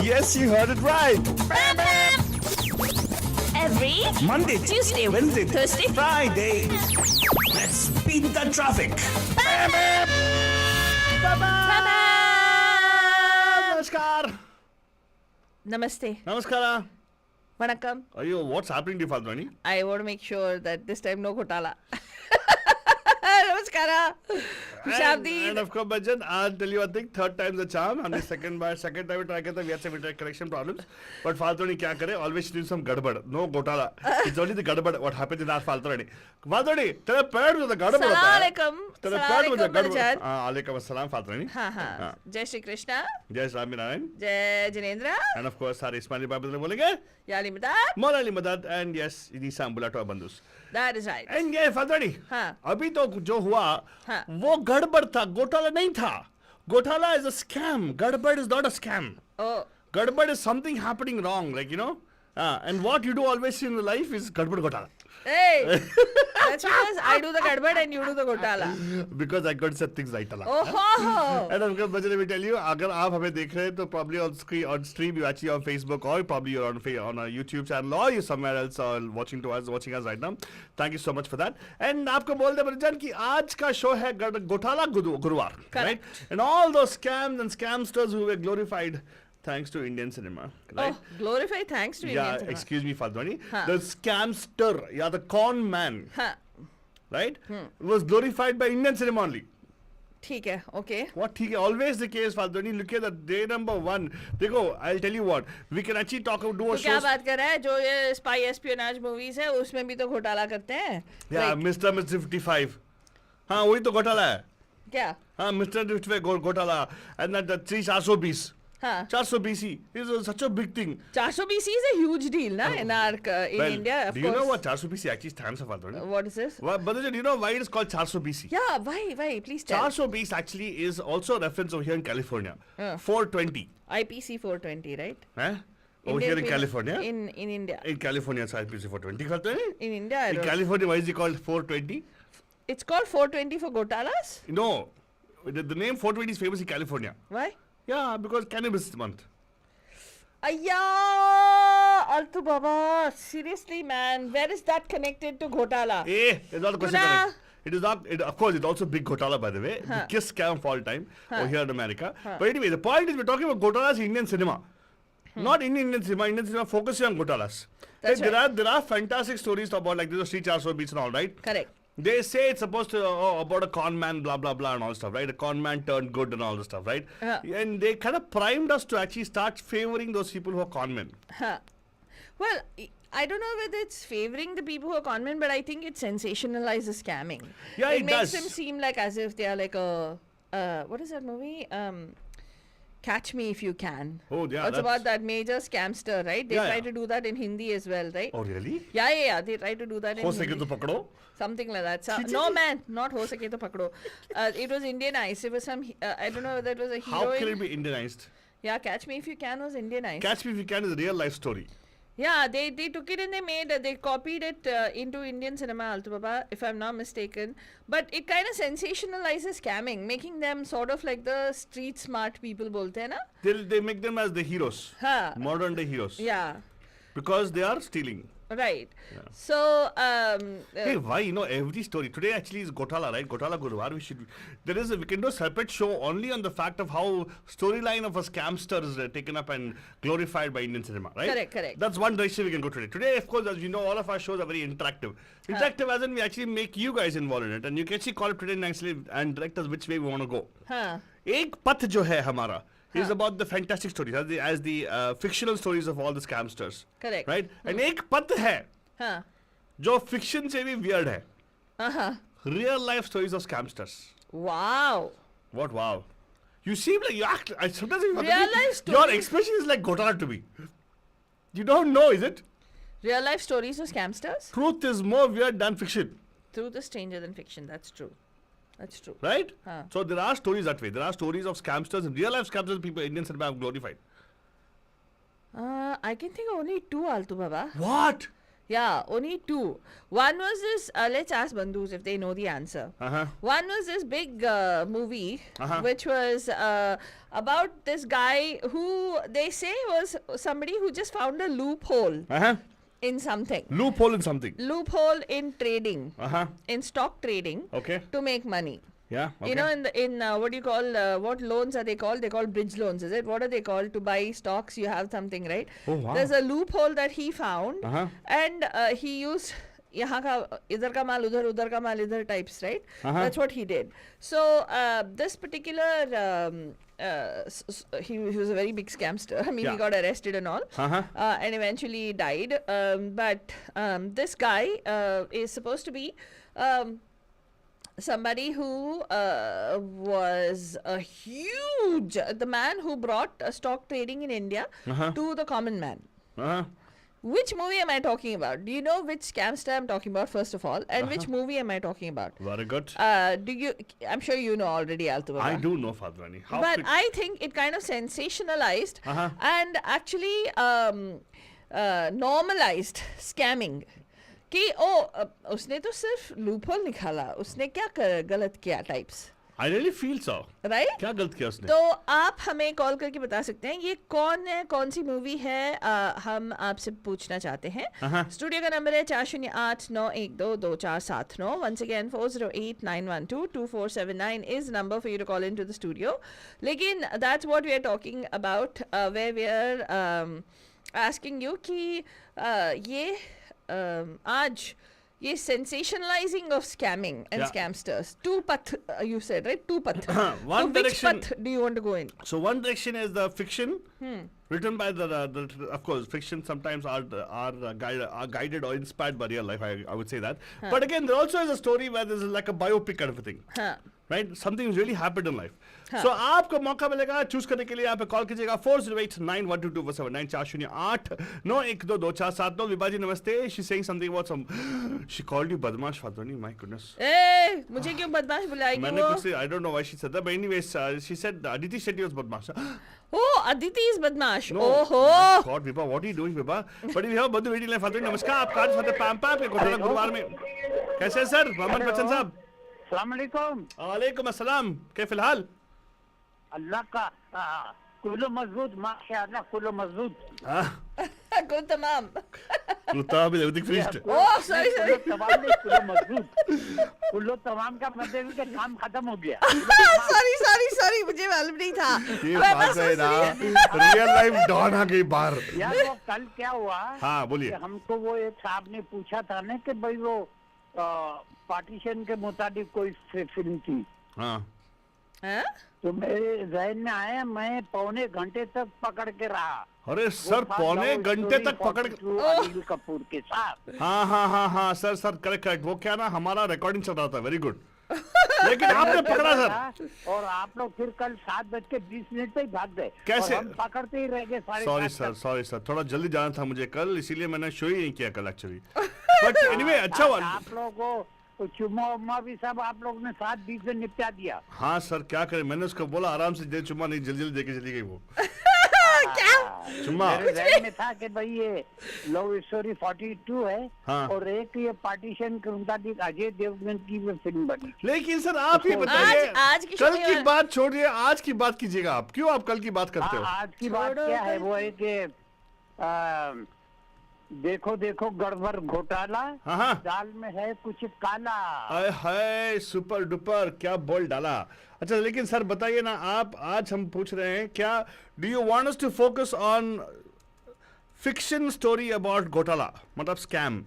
Yes, you heard it right. Every Monday, Tuesday, Wednesday, Thursday, Friday. Let's beat the traffic. Namaskar. Namaste. Namaskara. Vanakkam. What's happening to you, Falguni? I want to make sure that this time no Gotala. Namaskara. And of course, Bhajan, I'll tell you one thing. Third time's the charm. हमने second time we try we had some internet connection problems. But Falguni क्या करे? Always do some gadbad. No Gotala. It's only the gadbad. What happens in our Falguni? Falguni, तेरे पैर में तो gadbad होता है. Assalamualaikum. तेरे पैर में तो gadbad. Bhajan. Alaikum assalam, Falguni. हाँ. Jai Shri Krishna. Jai Swami Narayan. Jai Jinendra. And of course, सारे इस्माइली बाबा ने बोलेंगे. Yali Madad. Morali Madad. And yes, Idisa Ambulato Abandus. That is right. And yeah, Falguni. हाँ. अभी तो जो हुआ, हाँ. वो गड़बड़ था. Gotala नहीं था. Gotala is a scam. Gadbad is not a scam. Oh. Gadbad is something happening wrong, like, and what you do always in life is gadbad Gotala. Hey. That's because I do the gadbad and you do the Gotala. Because I got set things right. Oh. And of course, Bhajan, let me tell you, अगर आप हमें देख रहे हैं तो probably on stream you actually on Facebook or probably you're on a YouTube channel or you're somewhere else or watching us right now. Thank you so much for that. And आपको बोल दे बच्चन कि आज का शो है Gotala Guruvaar, right? And all those scams and scamsters who were glorified thanks to Indian cinema, right? Oh, glorified thanks to Indian cinema. Excuse me, Falguni. Huh. The scamster, the con man, right? Was glorified by Indian cinema only. ठीक है, okay. What ठीक है? Always the case, Falguni. Look at that day number 1. देखो, I'll tell you what. We can actually do a show. क्या बात कर रहा है? जो ये spy espionage movies है, उसमें भी तो घोटाला करते हैं. Yeah, Mr. 55. हाँ, वही तो घोटाला है. क्या? हाँ, Mr. 55 घोटाला. And that 420. हाँ. 420 is such a big thing. 420 is a huge deal, na? In India, of course. Do you know what 420 actually stands for, Falguni? What is this? But do you know why it is called 420? Yeah, why? Please tell. 420 actually is also a reference over here in California. 420. IPC 420, right? Over here in California? In India. In California, it's IPC 420. In India, in California, why is it called 420? It's called 420 for Gotalas? No. The name 420 is famous in California. Why? Yeah, because cannabis month. Ayya! Altu Baba, seriously, man, where is that connected to Gotala? It's not a question connected. It is not, of course, it's also big Gotala, by the way. The biggest scam of all time over here in America. But anyway, the point is we're talking about Gotalas in Indian cinema. Not Indian cinema. Indian cinema focuses on Gotalas. That's right. There are fantastic stories about like this Street 400 beats and all, right? Correct. They say it's supposed to about a con man, blah blah blah, and all stuff, right? A con man turned good and all the stuff, right? And they kind of primed us to actually start favoring those people who are con men. Well, I don't know whether it's favoring the people who are con men, but I think it sensationalizes scamming. Yeah, it makes does. them seem like as if they are like a what is that movie? Catch Me If You Can. Oh, yeah. It's about that major scamster, right? They try to do that in Hindi as well, right? Oh, really? Yeah. They try to do that in Hindi. Ho sake to pakdo? Something like that. No, man, not Ho Sake To Pakdo. It was Indianized. It was some, I don't know whether it was a heroine. How can it be Indianized? Yeah, Catch Me If You Can was Indianized. Catch Me If You Can is a real life story. Yeah, they took it and they copied it into Indian cinema, Altu Baba, if I'm not mistaken. But it kind of sensationalizes scamming, making them sort of like the street smart people bolte hai na? They make them as the heroes. Modern day heroes. Yeah. Because they are stealing. Right. Yeah. So, hey, why? Every story. Today actually is Gotala, right? Gotala Guruvaar. We can do a separate show only on the fact of how storyline of a scamster is taken up and glorified by Indian cinema, right? Correct. That's one direction we can go today. Today, of course, as you know, all of our shows are very interactive. Interactive as in we actually make you guys involved in it. And you can actually call it today nicely and direct us which way we want to go. Ek path jo hai hamara is about the fantastic stories, as the fictional stories of all the scamsters. Correct. Right? And ek path hai, jo fiction se bhi weird hai. Real life stories of scamsters. Wow. What wow? You seem like you act. Sometimes you real life stories. Your expression is like Gotala to me. You don't know, is it? Real life stories of scamsters? Truth is more weird than fiction. Truth is stranger than fiction. That's true. Right? So there are stories that way. There are stories of scamsters and real life scamsters people Indian cinema have glorified. I can think of only 2, Altu Baba. What? Yeah, only two. One was this, let's ask Bandhus if they know the answer. One was this big movie, which was about this guy who they say was somebody who just found a loophole in something. Loophole in something. Loophole in trading, in stock trading, to make money. Yeah. Okay. You know, in what do you call, what loans are they called? They call bridge loans, is it? What are they called? To buy stocks, you have something, right? Oh, wow. There's a loophole that he found, and he used यहाँ का इधर का माल उधर उधर का माल इधर types, right? That's what he did. So this particular he was a very big scamster. I mean, he got arrested and all, and eventually died. But this guy is supposed to be somebody who was a huge, the man who brought stock trading in India to the common man. Which movie am I talking about? Do you know which scamster I'm talking about, first of all? And which movie am I talking about? Very good. Do you? I'm sure you know already, Altubaba. I do know, Fadrani. But I think it kind of sensationalized and actually normalized scamming. कि उसने तो सिर्फ loophole निकाला, उसने क्या गलत किया types. I really feel so. Right? क्या गलत किया उसने? तो आप हमें कॉल करके बता सकते हैं ये कौन है, कौन सी मूवी है, हम आपसे पूछना चाहते हैं. स्टूडियो का नंबर है 4089122479. Once again 4089122479 is number for you to call into the studio. लेकिन that's what we are talking about, where we are asking you कि ये आज ये sensationalizing of scamming and scamsters. Two path, you said, right? Two path. One direction. Which path do you want to go in? So one direction is the fiction written by the of course, fiction sometimes are guided or inspired by real life. I would say that. But again, there also is a story where there's like a biopic kind of a thing. Right? Something has really happened in life. So आपको मौका मिलेगा choose करने के लिए. आप call कीजिएगा 4089122479 4089122479. विभाजी नमस्ते. She's saying something about some. She called you बदमाश फादरानी. My goodness. ए मुझे क्यों बदमाश बुलाएगी वो? मैंने कुछ I don't know why she said that, but anyways she said Aditi Shetty was बदमाश. Oh, Aditi is बदमाश. No. Oh God, Vibha, what are you doing, Vibha? But we have Badhu waiting line. फादरानी नमस्कार. आप काज father PAMPAM के कोटला गुरुवार में कैसे हैं sir? Mohammad Bachchan साहब. अस्सलामुअलैकुम. वालेकुम अस्सलाम. क्या फिलहाल? अल्लाह का कुल्लो मजबूत माशाअल्लाह कुल्लो मजबूत. good tamam. कुत्ता भी लेवती फिस्ट. Oh, sorry. तमाम नहीं कुल्लो मजबूत. कुल्लो तमाम का मतलब है कि काम खत्म हो गया. sorry मुझे मालूम नहीं था. ये बात है ना. रियल लाइफ डॉन आ गई बाहर. यार वो कल क्या हुआ? हाँ बोलिए. हमको वो एक साहब ने पूछा था ना कि भाई वो पार्टीशन के मुताबिक कोई फिल्म थी. तो मेरे जहन में आया, मैं पौने घंटे तक पकड़ के रहा. अरे सर पौने घंटे तक पकड़ अनिल कपूर के साथ. हाँ सर करेक्ट. वो क्या ना हमारा रिकॉर्डिंग चल रहा था. Very good. लेकिन आपने पकड़ा सर. और आप लोग फिर कल 7:20 पे ही भाग गए. कैसे? हम पकड़ते ही रह गए. सॉरी सर थोड़ा जल्दी जाना था मुझे कल, इसीलिए मैंने शो ही नहीं किया कल एक्चुअली. बट एनीवे अच्छा हुआ. आप लोगों को चुम्मा उम्मा भी सब आप लोग ने 7:20 में निपटा दिया. हाँ सर क्या करें, मैंने उसको बोला आराम से दे चुम्मा, नहीं जल्दी देके चली गई वो. क्या चुम्मा मेरे जहन में था कि भाई ये लव स्टोरी 42 है. और एक ये पार्टीशन के मुताबिक अजय देवगन की वो फिल्म बनी. लेकिन सर आप ही बताइए, आज कल की बात छोड़िए, आज की बात कीजिएगा. आप क्यों आप कल की बात करते हो? आज की बात क्या है, वो है कि देखो गड़बड़ घोटाला. दाल में है कुछ काला. हाय सुपर डुपर क्या बोल डाला. अच्छा लेकिन सर बताइए ना, आप आज हम पूछ रहे हैं क्या do you want us to focus on fiction story about घोटाला, मतलब स्कैम?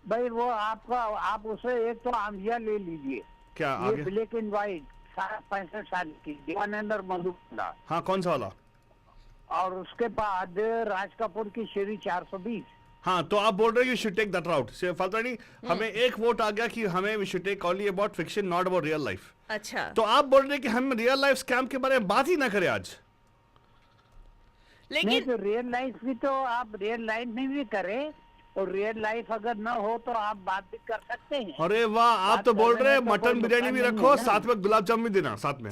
भाई वो आपका आप उसे एक तो आंधिया ले लीजिए. क्या ये ब्लैक एंड व्हाइट 65 साल की देवानंद और मधुबाला. हाँ कौन सा वाला? और उसके बाद राज कपूर की शेरी 420. हाँ तो आप बोल रहे हैं you should take that route. फादरानी हमें एक वोट आ गया कि हमें we should take only about fiction, not about real life. अच्छा तो आप बोल रहे हैं कि हम रियल लाइफ स्कैम के बारे में बात ही ना करें आज. लेकिन तो रियल लाइफ भी तो आप रियल लाइफ में भी करें, और रियल लाइफ अगर ना हो तो आप बात भी कर सकते हैं. अरे वाह, आप तो बोल रहे हैं मटन बिरयानी भी रखो, साथ में गुलाब जामुन भी देना साथ में.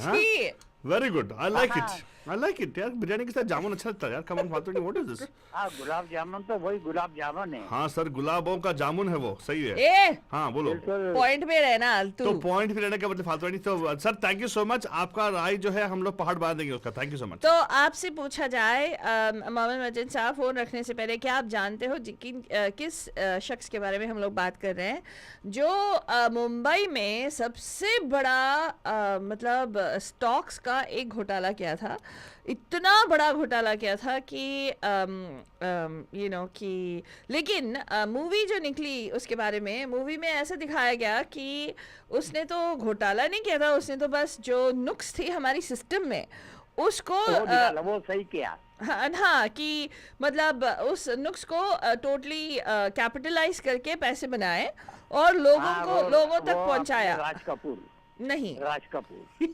Very good, I like it. I like it यार, बिरयानी के साथ जामुन अच्छा लगता है यार. Come on, Fatoni, what is this? हाँ, गुलाब जामुन तो वही गुलाब जामुन है. हाँ सर, गुलाबों का जामुन है वो, सही है. ए हाँ बोलो. बिल्कुल. पॉइंट पे रहना तो तू. पॉइंट भी रहने का मतलब फालतू. तो sir thank you so much, आपका राय जो है हम लोग पहाड़ बांध देंगे उसका. Thank you so much. तो आपसे पूछा जाए मोहम्मद मजिद साहब, फोन रखने से पहले क्या आप जानते हो किस शख्स के बारे में हम लोग बात कर रहे हैं जो मुंबई में सबसे बड़ा मतलब स्टॉक्स का एक घोटाला किया था. इतना बड़ा घोटाला किया था कि कि लेकिन मूवी जो निकली उसके बारे में, मूवी में ऐसा दिखाया गया कि उसने तो घोटाला नहीं किया था, उसने तो बस जो नुक्स थी हमारी सिस्टम में उसको वो सही किया. हाँ कि मतलब उस नुक्स को टोटली कैपिटलाइज करके पैसे बनाए और लोगों तक पहुंचाया. राज कपूर नहीं, राज कपूर.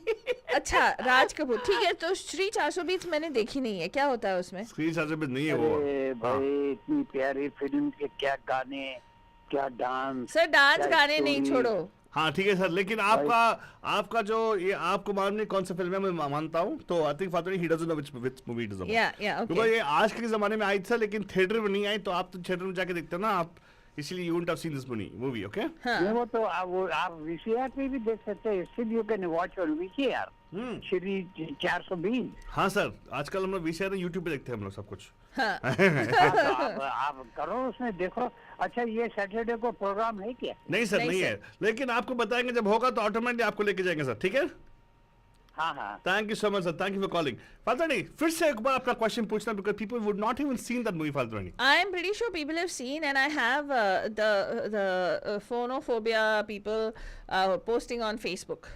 अच्छा राज कपूर, ठीक है. तो श्री 420 मैंने देखी नहीं है, क्या होता है उसमें? श्री 420 नहीं है वो. भाई इतनी प्यारी फिल्म के क्या गाने, क्या डांस. सर डांस गाने नहीं, छोड़ो. हाँ ठीक है सर, लेकिन आपका जो ये आपको मालूम नहीं कौन सा फिल्म है, मैं मानता हूँ. तो I think father he doesn't know which movie it is about. या ओके. क्योंकि ये आज के ज़माने में आई थी लेकिन थिएटर में नहीं आई. तो आप तो थिएटर में जाके देखते हो ना आप, इसीलिए you wouldn't have seen this movie. Okay. वो तो आप वीसीआर पे भी देख सकते हैं. Still you can watch on VCR. Shri 420. हाँ सर, आजकल हम लोग वीसीआर और यूट्यूब पे देखते हैं हम लोग सब कुछ. हाँ. आप करो उसमें देखो. अच्छा ये सैटरडे को प्रोग्राम है क्या? नहीं सर, नहीं है, लेकिन आपको बताएंगे जब होगा तो ऑटोमेटिकली आपको लेके जाएंगे सर. ठीक है. हाँ हाँ. Thank you so much sir, thank you for calling. फाल्तनी फिर से एक बार आपका क्वेश्चन पूछना, because people would not even seen that movie. फाल्तनी I am pretty sure people have seen, and I have the phonophobia people posting on Facebook.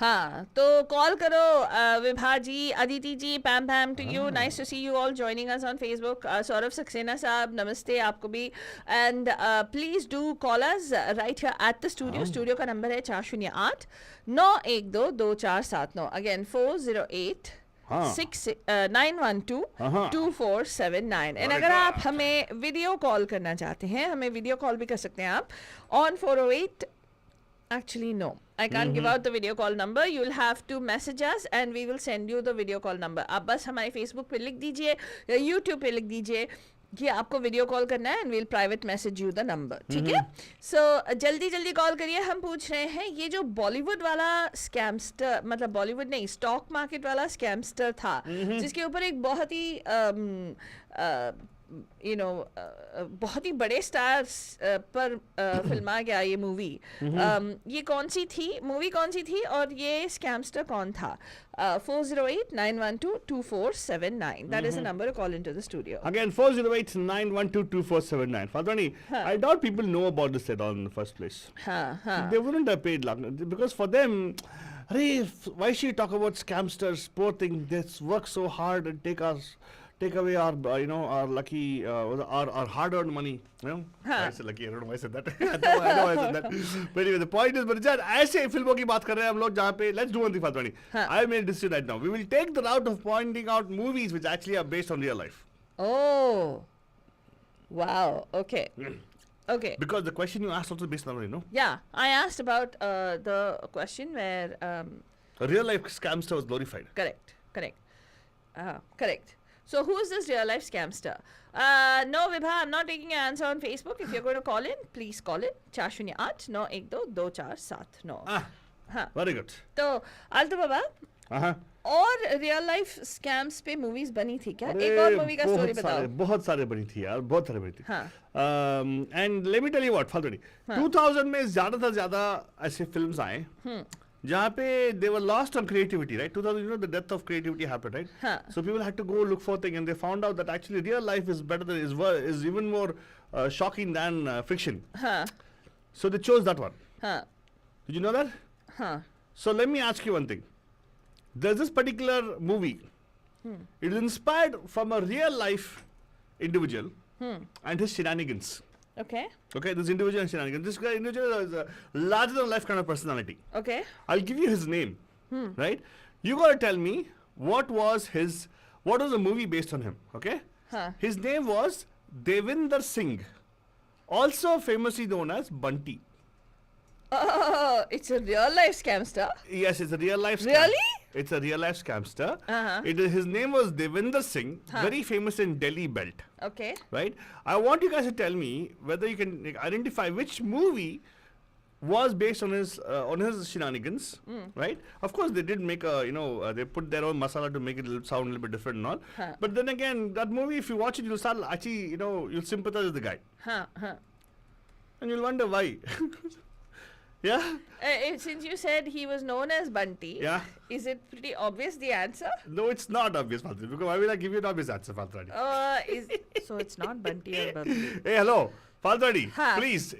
हाँ, तो कॉल करो विभा जी, अदिति जी, पैम पैम to you. Nice to see you all joining us on Facebook. Saurabh Saxena साहब नमस्ते आपको भी. And please do call us right here at the studio. Studio का नंबर है 408 912 2479. अगेन 408 912 2479. एंड अगर आप हमें वीडियो कॉल करना चाहते हैं, हमें वीडियो कॉल भी कर सकते हैं आप on 408. Actually, no. I can't give out the video call number. You'll have to message us and we will send you the video call number. आप बस हमारे Facebook पे लिख दीजिए या YouTube पे लिख दीजिए कि आपको वीडियो कॉल करना है, and we'll private message you the number. ठीक है? So जल्दी कॉल करिए. हम पूछ रहे हैं ये जो बॉलीवुड वाला स्कैमस्टर, मतलब बॉलीवुड नहीं, स्टॉक मार्केट वाला स्कैमस्टर था, जिसके ऊपर एक बहुत ही बहुत ही बड़े स्टार्स पर फिल्मा गया ये मूवी. ये मूवी कौन सी थी और ये स्कैमस्टर कौन था? 408 912 2479. That is the number to call into the studio. Again 408 912 2479. Fadwani, I doubt people know about this at all in the first place. They wouldn't have paid long because for them, why should you talk about scamsters? Poor thing, they work so hard and take away our our lucky our hard-earned money. I said lucky. I don't know why I said that. I know I said that. But anyway, the point is, but ऐसे फिल्मों की बात कर रहे हैं हम लोग जहाँ पे let's do one thing, Fatwani. I made a decision right now. We will take the route of pointing out movies which actually are based on real life. Oh, wow. Okay. Okay. Because the question you asked also based on Yeah, I asked about the question where a real life scamster was glorified. Correct. Correct. So who is this real life scamster? No, Vibha, I'm not taking your answer on Facebook. If you're going to call in, please call in 408 912 2479. Very good. तो आलतू बाबा, और real life scams पे movies बनी थी क्या? एक और movie का story बताओ. बहुत सारे बनी थी यार, बहुत सारे बनी थी. And let me tell you what, फाल्तनी 2000 में ज्यादा से ज्यादा ऐसे फिल्म्स आए जहाँ पे they were lost on creativity, right? 2000, the death of creativity happened, right? So people had to go look for things, and they found out that actually real life is better is even more shocking than fiction. So they chose that one. Did you know that? So let me ask you one thing. There's this particular movie. It is inspired from a real life individual and his shenanigans. Okay, this individual and shenanigans. This guy individual is a larger than life kind of personality. Okay. I'll give you his name. Right? You gotta tell me what was the movie based on him. Okay? His name was Devinder Singh, also famously known as Bunty. Oh, it's a real life scamster. Yes, it's a real life scam. Really? It's a real life scamster. Uh-huh. His name was Devinder Singh, very famous in Delhi belt. Okay. Right? I want you guys to tell me whether you can identify which movie was based on his shenanigans, right? Of course, they did make they put their own masala to make it sound a little bit different and all. Huh. But then again, that movie, if you watch it, you'll start actually, you'll sympathize with the guy, Huh. and you'll wonder why. Yeah. Since you said he was known as Bunty, Yeah. is it pretty obvious the answer? No, it's not obvious, Faltrani. Because why will I give you an obvious answer, Faltrani? So it's not Bunty or Bubbly. Hey, hello. Faltrani, Huh. please,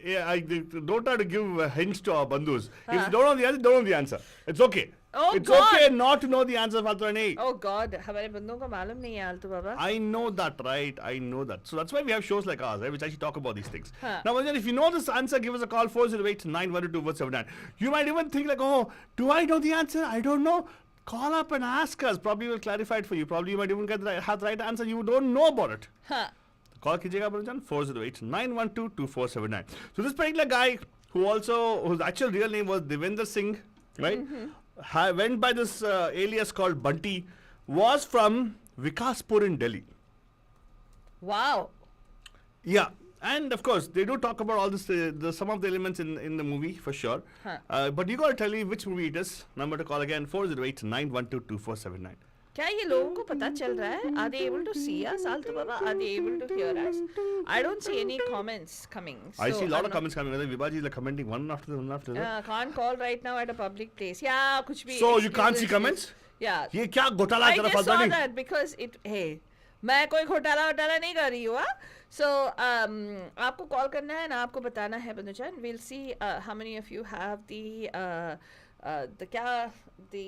don't try to give hints to our bandhus. If you don't know the answer, don't know the answer. It's okay. Oh, it's God. okay not to know the answer, Faltrani. Oh God, हमारे बंदों को मालूम नहीं है आलतू बाबा. I know that, right? I know that. So that's why we have shows like ours, right? Which actually talk about these things. Huh. Now, Manjan, if you know this answer, give us a call, 408-912-479. You might even think like, oh, do I know the answer? I don't know. Call up and ask us. Probably we'll clarify it for you. Probably you might even have the right answer. You don't know about it. Huh. Call कीजिएगा Manjan, 408-912-2479. So this particular guy, whose actual real name was Devinder Singh, right? Went by this alias called Bunty, was from Vikaspur in Delhi. Wow. Yeah, and of course they do talk about all this, some of the elements in the movie for sure. Huh. But you got to tell me which movie it is. Number to call again, 408-912-2479. क्या ये लोगों को पता चल रहा है? Are they able to see us, आलतू Baba? Are they able to hear us? I don't see any comments coming. I so see a lot I'm of comments coming. Vibaji is like commenting one after the other. Can't call right now at a public place. Yeah, कुछ भी. So you can't see excuses. comments? Yeah. ये क्या घोटाला I कर रहा just saw Faltrani? that because hey, मैं कोई घोटाला नहीं कर रही हूँ. So आपको कॉल करना है ना आपको बताना है बंदूचान. We'll see how many of you have the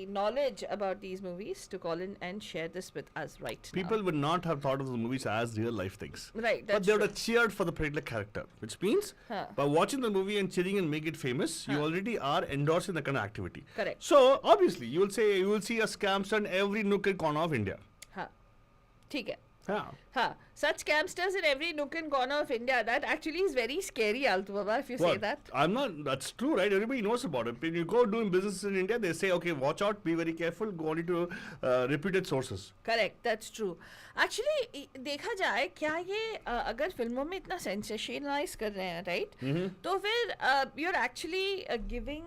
knowledge about these movies to call in and share this with us right People now. would not have thought of the movies as real life things. Right, But that's they would true. have cheered for the particular character, which means Huh. by watching the movie and cheering and make it famous, you Huh. already are endorsing the kind of activity. Correct. So obviously you will see a scamster in every nook and corner of India. हाँ, ठीक है. Yeah. हाँ, such scamsters in every nook and corner of India. That actually is very scary, Altu Baba, if you say What? that. I'm not. That's true, right? Everybody knows about it. When you go doing business in India, they say, okay, watch out, be very careful, go only to reputed sources. Correct, that's true. Actually, देखा जाए क्या ये अगर फिल्मों में इतना sensationalize कर रहे हैं, right? तो फिर you're actually giving,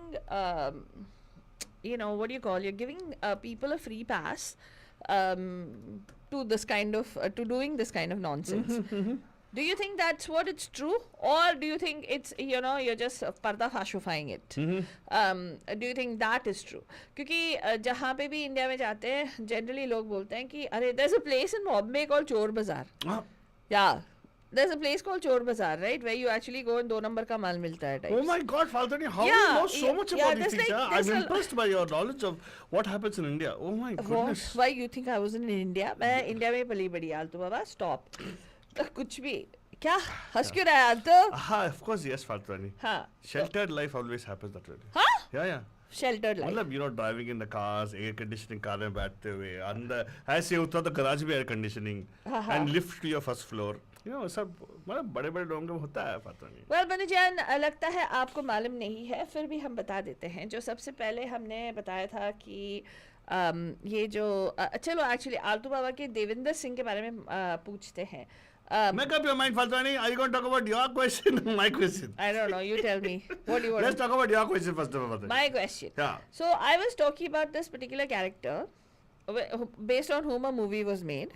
what do you call? You're giving people a free pass. To this kind of to doing this kind of nonsense. Do you think that's what it's true, or do you think it's you're just पर्दाफाशुफाइंग it? Do you think that is true? क्योंकि जहाँ पे भी India में जाते हैं generally लोग बोलते हैं कि अरे there's a place in Bombay called चोर बाजार. Yeah. There's a place called Chor Bazaar, right? Where you actually go and 2 number ka maal milta hai types. Oh my God, Faltrani, how do Yeah, you know so much about these things? there's I'm impressed by your knowledge of what happens in India. Oh my goodness. Why you think I was in India? मैं India में पली बड़ी आलतू बाबा. Stop. कुछ भी क्या हंस क्यों रहा है आलतू? Of course, yes, Faltrani. हाँ. Sheltered life always happens that way. हाँ? Yeah. Sheltered life. मतलब driving in the cars, air conditioning car में बैठते हुए अंदर ऐसे उतरा तो garage भी air conditioning and lift to your first floor. सब मतलब बड़े-बड़े लोगों में होता है पता नहीं. Well, बनुजान लगता है आपको मालूम नहीं है, फिर भी हम बता देते हैं. जो सबसे पहले हमने बताया था कि ये जो चलो एक्चुअली आलतू बाबा के देविंदर सिंह के बारे में पूछते हैं. Make up your mind, Faltrani. Are you going to talk about your question or my question? I don't know. You tell me. What do you want? Let's talk about your question first of all. My question. Yeah. So I was talking about this particular character based on whom a movie was made.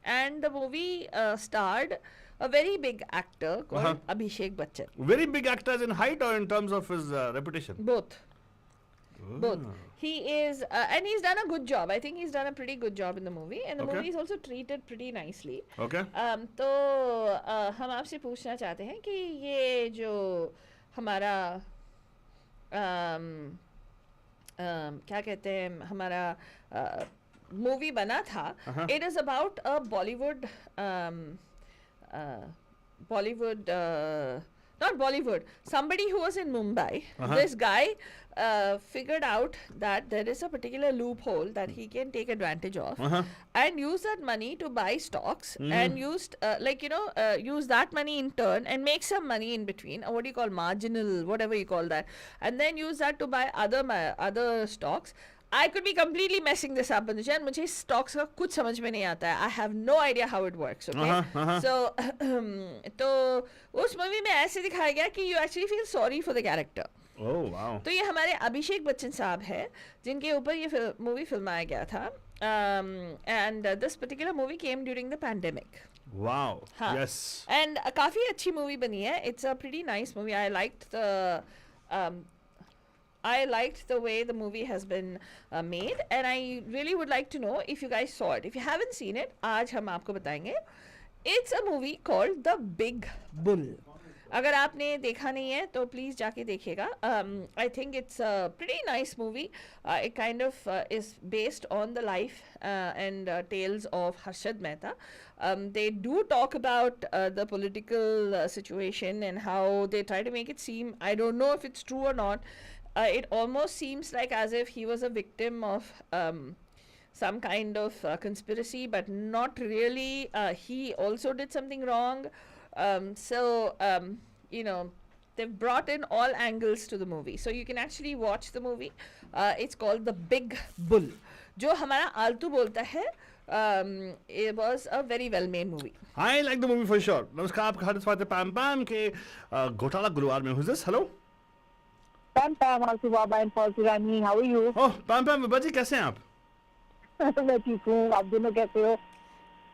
And the movie starred a very big actor called Abhishek Bachchan. Very big actor in height or in terms of his reputation? Both. Both. He is, and he's done a good job. I think he's done a pretty good job in the movie, and the movie is also treated pretty nicely. Okay. तो हम आपसे पूछना चाहते हैं कि ये जो हमारा क्या कहते हैं हमारा मूवी बना था, it is about a Bollywood not Bollywood, somebody who was in Mumbai. This guy figured out that there is a particular loophole that he can take advantage of and use that money to buy stocks and used use that money in turn and make some money in between, or what do you call marginal, whatever you call that, and then use that to buy other stocks. I could be completely messing this up, Anuja, and मुझे stocks का कुछ समझ में नहीं आता है. I have no idea how it works, okay? So, तो उस मूवी में ऐसे दिखाया गया कि you actually feel sorry for the character. Oh wow. तो ये हमारे अभिषेक बच्चन साहब हैं जिनके ऊपर ये मूवी फिल्माया गया था. And this particular movie came during the pandemic. Wow. हाँ. Yes. And काफ़ी अच्छी मूवी बनी है. It's a pretty nice movie. I liked the way the movie has been made, and I really would like to know if you guys saw it. If you haven't seen it, आज हम आपको बताएंगे. It's a movie called The Big Bull. अगर आपने देखा नहीं है तो प्लीज़ जाके देखिएगा. I think it's a pretty nice movie. It kind of is based on the life and tales of Harshad Mehta. They do talk about the political situation and how they try to make it seem, I don't know if it's true or not, it almost seems like as if he was a victim of some kind of conspiracy, but not really. He also did something wrong. You know, they've brought in all angles to the movie. So you can actually watch the movie. It's called The Big Bull. जो हमारा आलतू बोलता है, it was a very well made movie. I like the movie for sure. नमस्कार, आपका हार्दिक स्वागत है PAMPAM के घोटाला गुरुवार में. Who's this? Hello? PAMPAM, Altu Baba and Falsurani, how are you? Oh, PAMPAM Vibha जी कैसे हैं आप? मैं ठीक हूँ, आप दोनों कैसे हो?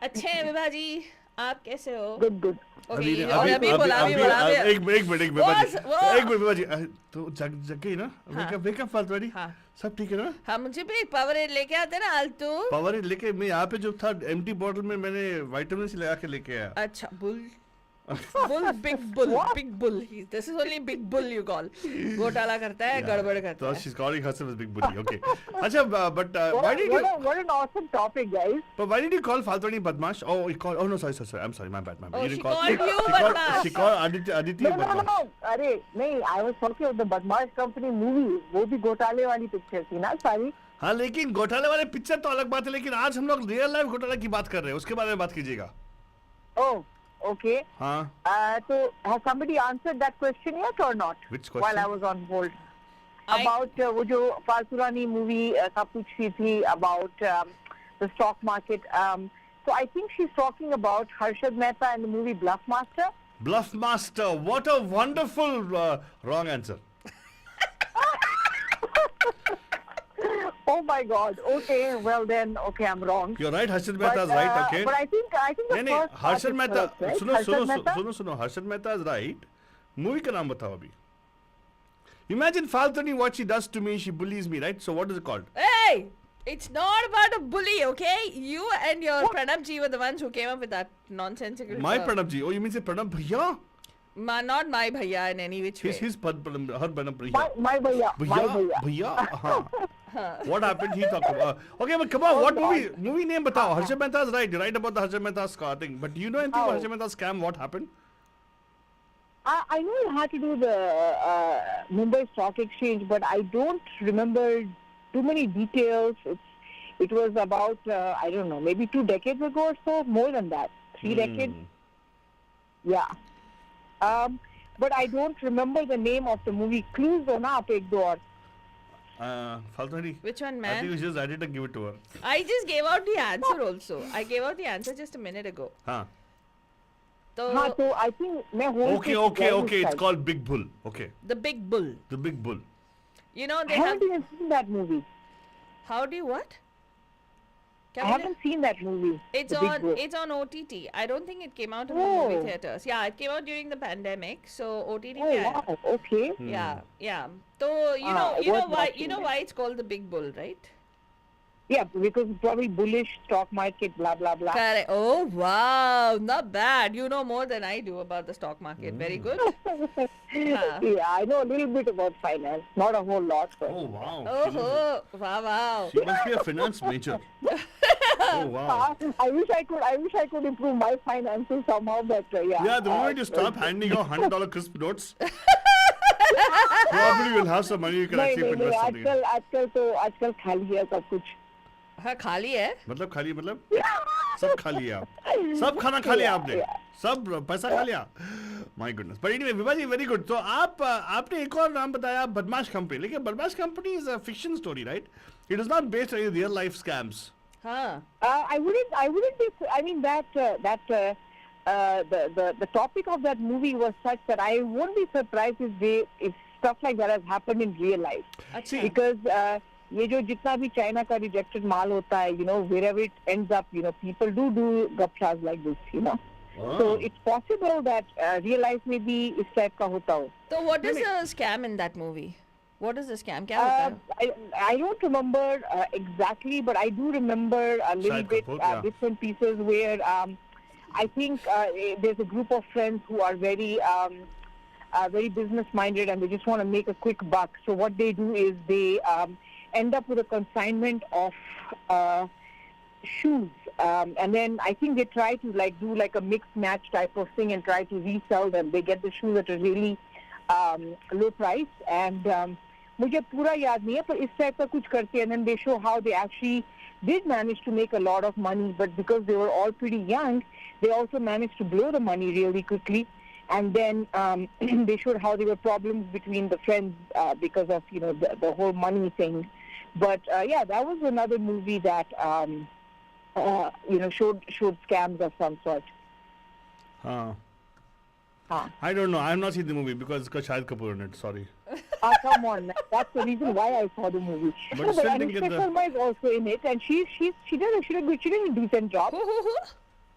अच्छे हैं विभा जी, आप कैसे हो? Good, good. Okay, अभी बोला एक मिनट विभा जी तो जग गई ना? वेक अप फालतू हाँ. सब ठीक है ना? हाँ, मुझे भी एक पावर एड लेके आते ना आलतू. पावर एड लेके मैं यहाँ पे जो था एम्प्टी बॉटल में मैंने विटामिन सी लगा के लेके आया. अच्छा, bull big bull. This is only big bull you call. घोटाला करता है, गड़बड़ करता So है. she's calling herself as Big Bully. Okay. अच्छा, but why did you? What an awesome topic, guys. But why did you call Faltoni Badmash? Oh, you called. Oh no, sorry. I'm sorry. My bad. Oh, You she didn't call. called you Badmash. She called Aditi No. Badmash. अरे नहीं, I was talking of the Badmash Company movie. वो भी घोटाले वाली picture थी ना सारी. हाँ, लेकिन घोटाले वाले पिक्चर तो अलग बात है, लेकिन आज हम लोग रियल लाइफ घोटाला की बात कर रहे हैं, उसके बारे में बात कीजिएगा. Oh, okay. हाँ. So has somebody answered that question yet or not? Which question? While I was on hold. About वो जो फालसुरानी movie का पूछ रही थी about the stock market. So I think she's talking about Harshad Mehta and the movie Bluff Master. Bluff Master. What a wonderful wrong answer. Oh my God. Okay, well then, okay, I'm wrong. You're right. Harshad Mehta is right. Okay. But I think the नहीं, first part Harshad is Mehta. correct, right? सुनो. Harshad Mehta is right. Movie का नाम बताओ अभी. Imagine Faltoni, what she does to me. She bullies me, right? So what is it called? Hey, it's not about a bully, okay? You and your Pranab ji were the ones who came up with that nonsensical. My Pranab ji. Oh, you mean say Pranab Bhaiya? Not my bhaiya in any which way. His her Pranab Bhaiya. My bhaiya. Bhaiya. What happened? He talked about. Okay, but come on. What movie name बताओ? Harshad Mehta is right. You're right about the Harshad Mehta thing. But do you know anything about Harshad Mehta scam? What happened? I know it had to do with the Mumbai Stock Exchange, but I don't remember too many details. It was about, I don't know, maybe 2 decades ago or so, more than that. 3 decades. Yeah. But I don't remember the name of the movie. Clues do na aap ek do aur. Faltoni. Which one, I man? think you just added and give it to her. I just gave out the answer also. I gave out the answer just a minute ago. Huh. So, So I think Okay. It's called Big Bull. Okay. The Big Bull. The Big Bull. You know, I they have... haven't even seen that movie. How do you what? I haven't seen that movie. It's The Big Bull. it's on OTT. I don't think it came out in the movie theaters. Yeah, it came out during the pandemic. So OTT. Oh wow. Okay. Yeah. So you know why it's called the Big Bull, right? Yeah, because it's probably bullish stock market, blah blah blah. Correct. Oh wow, not bad. You know more than I do about the stock market. Very good. Yeah, I know a little bit about finance, not a whole lot. But Oh wow. Oh, wow. She must be a finance major. Oh wow. I wish I could improve my finances somehow, but yeah. Yeah, the moment you stop handing out $100 crisp notes, probably you'll have some money you can नहीं actually नहीं नहीं invest something. आजकल खाली है सब कुछ. हाँ खाली है. मतलब खाली मतलब सब खा लिया आप. सब खाना खा लिया आपने. सब पैसा खा लिया. My goodness. But anyway, Vivaji, very good. So आपने एक और नाम बताया बदमाश कंपनी. लेकिन बदमाश company is a fiction story, right? It is not based on any real life scams. हाँ. I wouldn't be. I mean the topic of that movie was such that I won't be surprised if stuff like that has happened in real life. अच्छा. Because ये जो जितना भी China का rejected माल होता है, wherever it ends up, people do gupsas like this, So it's possible that real life में भी इस type का होता हो. So what is the scam in that movie? What is the scam? क्या होता है? I don't remember exactly, but I do remember a little bit bits and pieces where I think there's a group of friends who are very business minded and they just want to make a quick buck. So what they do is they end up with a consignment of shoes, and then I think they try to do a mixed match type of thing and try to resell them. They get the shoes at a really low price, and मुझे पूरा याद नहीं है पर इस type का कुछ करते हैं, and then they show how they actually did manage to make a lot of money, but because they were all pretty young, they also managed to blow the money really quickly. And then they showed how there were problems between the friends because of the whole money thing. But yeah, that was another movie that showed scams of some sort. I don't know. I have not seen the movie because it's got Shahid Kapoor in it. Sorry. Come on, man. That's the reason why I saw the movie. But No, still but didn't get Anushka the- Sharma is also in it, and she did a decent job.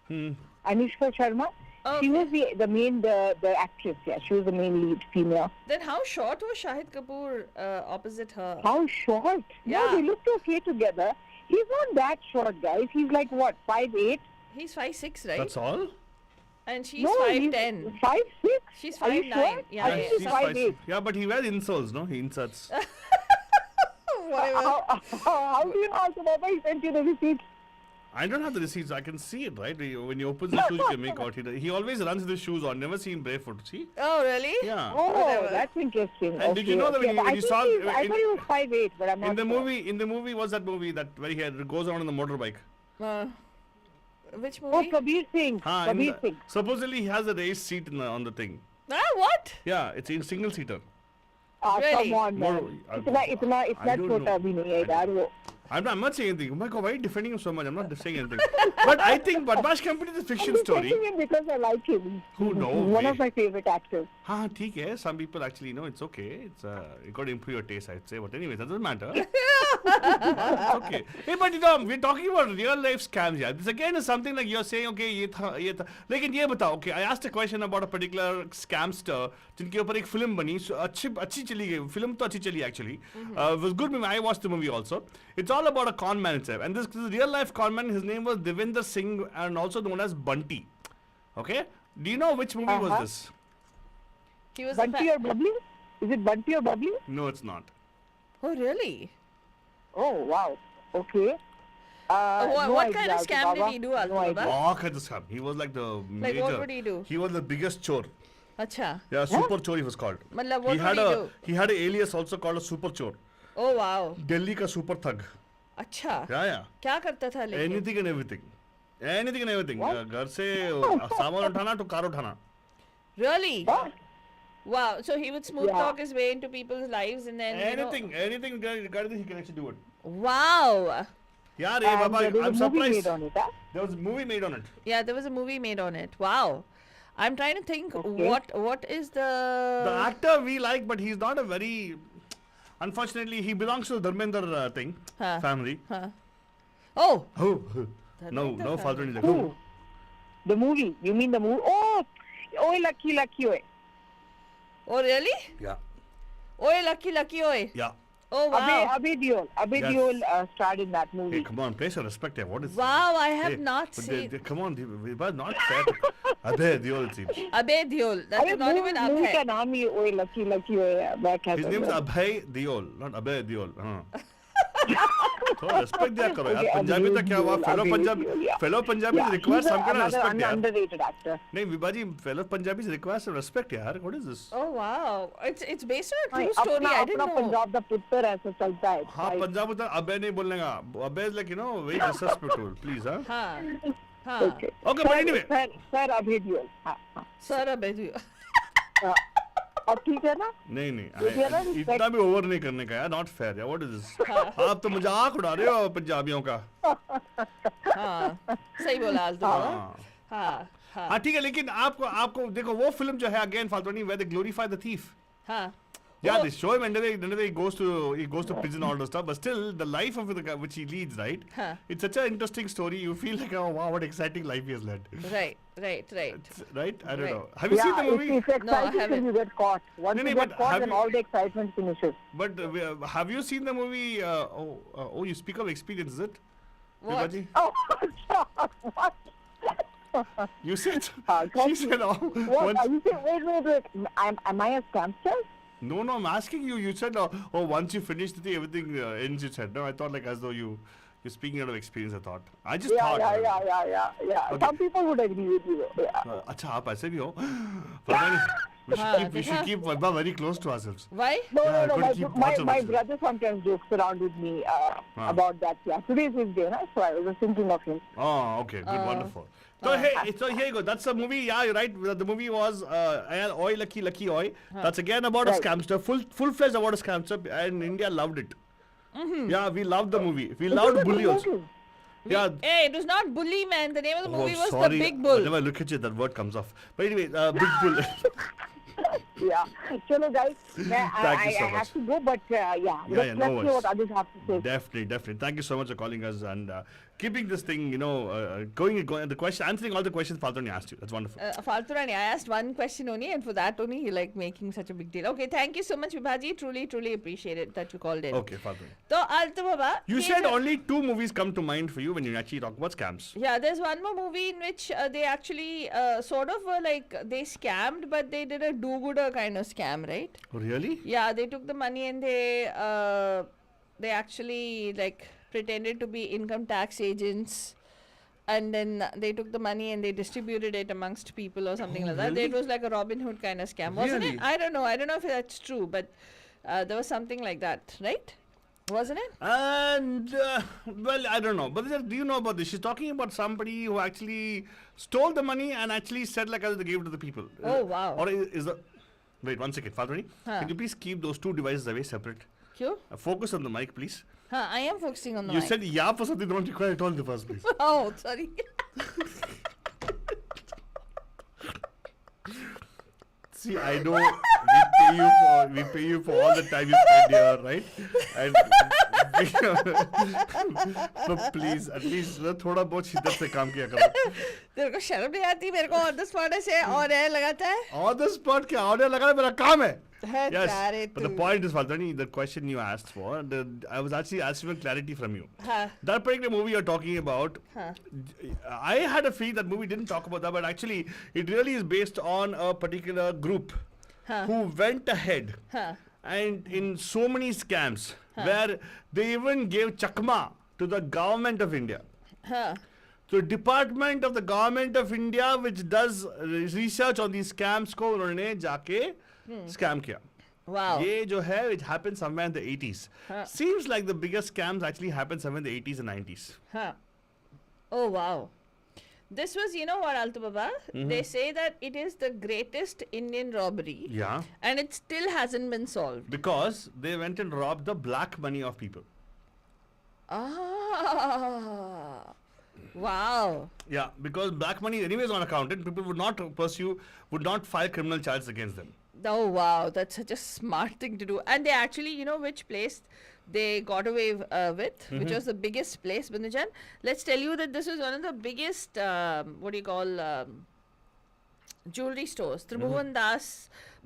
Who? Anushka Sharma. Oh, She okay. was the main actress. Yeah, she was the main lead female. Then how short was Shahid Kapoor opposite her? How short? Yeah. No, they looked okay together. He's not that short, guys. He's like what, 5'8"? He's 5'6", right? That's all? And she's No, 5'10". 5'6". She's Are you 5'9". sure? Yeah, I yeah, think yeah. she's 5'8". Yeah, but he wears insoles, no? He inserts. Whatever. How do you know, Alka Baba? He sent you the receipt. I don't have the receipts. I can see it, right? When he opens the shoes, you can make out. He always runs with his shoes on. Never seen barefoot. See? Oh, really? Yeah. Oh, Whatever. that's interesting. And did you know that when but you I saw think I in- thought he was 5'8", but I'm not In the sure. movie, what's that movie that where he goes on the motorbike? Which Oh, movie? Kabir Singh. In Kabir the- Singh. supposedly he has a race seat on the thing. What? Yeah, it's in single seater. Really? Come on, man. More- इतना I don't छोटा know. भी नहीं है यार वो. I'm not saying anything. Oh my God, why are you defending him so much? I'm not saying anything. But I think Badmash Company is a fiction I'm story. defending him because I like him. Who He's knows, one eh? of my favorite actors. हाँ ठीक है. Some people actually it's okay. It's you got to improve your taste, I'd say. But anyway, that doesn't matter. It's okay. Hey, but we're talking about real life scams. Yeah, this again is something like you're saying, okay, ये था. लेकिन ये बताओ, okay, I asked a question about a particular scamster जिनके ऊपर एक film बनी, अच्छी चली गई. फिल्म तो अच्छी चली actually. It was good movie. I watched the movie also. It's all about a con man itself. And this real life con man, his name was Devinder Singh and also known as Bunty. Okay? Do you know which movie was this? He was Bunty or Bubbly? Is it Bunty or Bubbly? No, it's not. Oh, really? Oh, wow. Okay. What kind of scam did he do, Alka Baba? Oh, kind of scam. He was like the major. Like, what would he do? He was the biggest chore. Acha. Yeah, super chore he was called. Matlab, what he had would he a do? he had an alias also called a super chore. Oh, wow. Delhi ka super thug. अच्छा. Yeah. क्या करता था लेकिन? Anything and everything. Anything and everything. What? घर से सामान उठाना तो कार उठाना. Really? What? Wow. So he would smooth Yeah. talk his way into people's lives and then Anything regarding he can actually do it. Wow. Yeah, And Baba, there was I'm a movie surprised. made on it, huh? There was a movie made on it. Yeah, there was a movie made on it. Wow. I'm trying to think Okay. what is The the actor we like, but he's not a very. Unfortunately, he belongs to the Dharmender thing Huh. family. Huh. Oh, Oh, no, Dharmender no, Faltu family. nahi Who? dekho. The movie. You mean the movie? Oh, lucky, oi. oh really? Yeah, Oi, lucky, oi. yeah. Oh wow. Abhay Deol. Abhay Yes. Deol starred in that Hey, movie. come on, place your respect here. What is? Wow, I have Hey, not but seen. come on, we were not fair. Abhay Deol, it seems. Abhay Deol. That अरे is not even movie का Abhay. नाम ही ओए lucky oi है. मैं क्या His name is करूँ? Abhay Deol, not Abhay Deol. थोड़ा respect दिया करो यार. Okay, पंजाबी तो क्या हुआ? Fellow agree with Punjabi, you, yeah. fellow Punjabis Yeah, require he's some kind of another respect यार. underrated actor. नहीं विभाजी, fellow Punjabis require some respect यार. What is this? Oh wow, it's based on a नहीं, true story. I didn't अपना know. Punjab दा पुत्र ऐसा चलता है. हाँ पंजाब उधर अबे नहीं बोलने का. अबे is like you know very disrespectful. Please huh? हाँ हाँ. Okay. Okay, but anyway. Sir अभेदियो. हाँ. Sir, अब भेजो. अब ठीक है ना? नहीं ये ना नहीं इतना भी ओवर नहीं करने का यार. नॉट फेयर यार. What is this? आप तो मजाक उड़ा रहे हो पंजाबियों का. हाँ सही बोला आलतू बाबा. हाँ हाँ हाँ ठीक है. लेकिन आपको देखो वो फिल्म जो है अगेन फालतू नहीं, where they glorify the thief. हाँ. Yeah, they show him and then he goes to prison all the stuff, but still the life of the guy which he leads, right? Huh. It's such an interesting story. You feel like, oh wow, what exciting life he has led. Right. Right? I don't Right. know. Have you seen the movie? It's exciting haven't. till you get caught. Once No, you but get caught, have then you- all the excitement finishes. But have you seen the movie? You speak of experience, is it? What? Vivaji? Oh, what? You said. Continue. She said, oh. What? once- You say, wait. Am I a scamster? No, I'm asking you. You said, once you finish the thing, everything ends. You said, no. I thought like as though you're speaking out of experience. I thought. I just thought. Yeah. Okay. Some people would agree with you. Yeah. अच्छा आप ऐसे भी हो. पता नहीं. We should keep Vibha very close to ourselves. Why? No. couldn't keep much of My it. brother sometimes jokes around with me about that. Yeah, today is his day, na? So I was thinking of him. Oh, okay, good, wonderful. So here you go. That's a movie. Yeah, you're right. The movie was Oi Lucky Oi. That's again about a Right. scamster, full-fledged about a scamster, and India loved it. Mm-hmm. Yeah, we loved the movie. We loved Bully also. Yeah. Hey, it was not Bully, man. The name of the movie was sorry. The Big Bull. Whenever I look at you, that word comes off. But anyway, Big Bull. Yeah. Chalo guys, Thank you so I much. have to go, but no let's hear worries. what others have to say. Definitely. Thank you so much for calling us and keeping this thing, going. The question, answering all the questions Faltoni asked you. That's wonderful. Falturani, I asked one question only, and for that only, you like making such a big deal. Okay, thank you so much, Vibhaji. Truly appreciate it that you called in. Okay, Faltoni. So, Altu Baba. You here's said a- only 2 movies come to mind for you when you actually talk about scams. Yeah, there's one more movie in which they actually sort of were like they scammed, but they did a do-gooder kind of scam, right? Really? Yeah, they took the money and they actually like pretended to be income tax agents, and then they took the money and they distributed it amongst people or something like that. really? It was like a Robin Hood kind of scam, wasn't Really? it? I don't know if that's true, but there was something like that, right? Wasn't it? And, well, I don't know. But do you know about this? She's talking about somebody who actually stole the money and actually said like they gave it to the people. Oh, wow. Or is the... Wait, 1 second. Faltoni, Huh. can you please keep those 2 devices away separate? Cute? Focus on the mic, please. Huh, I am focusing on the You mic. said yeah for something don't require at all in the first place. Oh, sorry. See, I know we pay you for all the time you spend here, right? And so please, at least थोड़ा बहुत शिद्दत से काम किया करो. तेरे को शर्म नहीं आती मेरे को ऑन द स्पॉट ऐसे और है लगाता है On the spot क्या ऑडियो लगाना मेरा काम है. है Yes, तारे but the तू point is, Faltani, the question you asked for, I was actually asking for clarity from you. हाँ That particular movie you're talking about, हाँ I had a feeling that movie didn't talk about that, but actually it really is based on a particular group हाँ who went ahead हाँ and in so many scams where they even gave chakma to the government of India. हाँ So department of the government of India which does research on these scams को उन्होंने जाके scam किया. wow ये जो है it happened somewhere in the 80s. हाँ Seems like the biggest scams actually happened somewhere in the 80s and 90s. हाँ oh wow this was you know what Altu Baba they say that it is the greatest Indian robbery Yeah. and it still hasn't been solved Because they went and robbed the black money of people. ah wow Yeah, because black money anyway is unaccounted. People would not would not file criminal charges against them. oh wow that's such a smart thing to do and they actually you know which place they got away with which was the biggest place Bindujan. Let's tell you that this was one of the biggest what do you call jewelry stores. Tribhuvan Das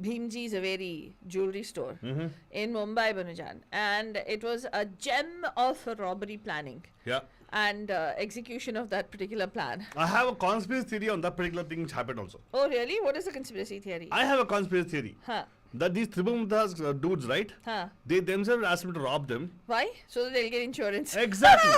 Bhimji Zaveri jewelry store in Mumbai, Banujan, and it was a gem of robbery planning. Yeah. and execution of that particular plan. I have a conspiracy theory on that particular thing which happened also. Oh, really? What is the conspiracy theory? I have a conspiracy theory. Huh. That these Tribhuvandas dudes, right? Huh. They themselves asked him to rob them. Why? So that they'll get insurance. Exactly.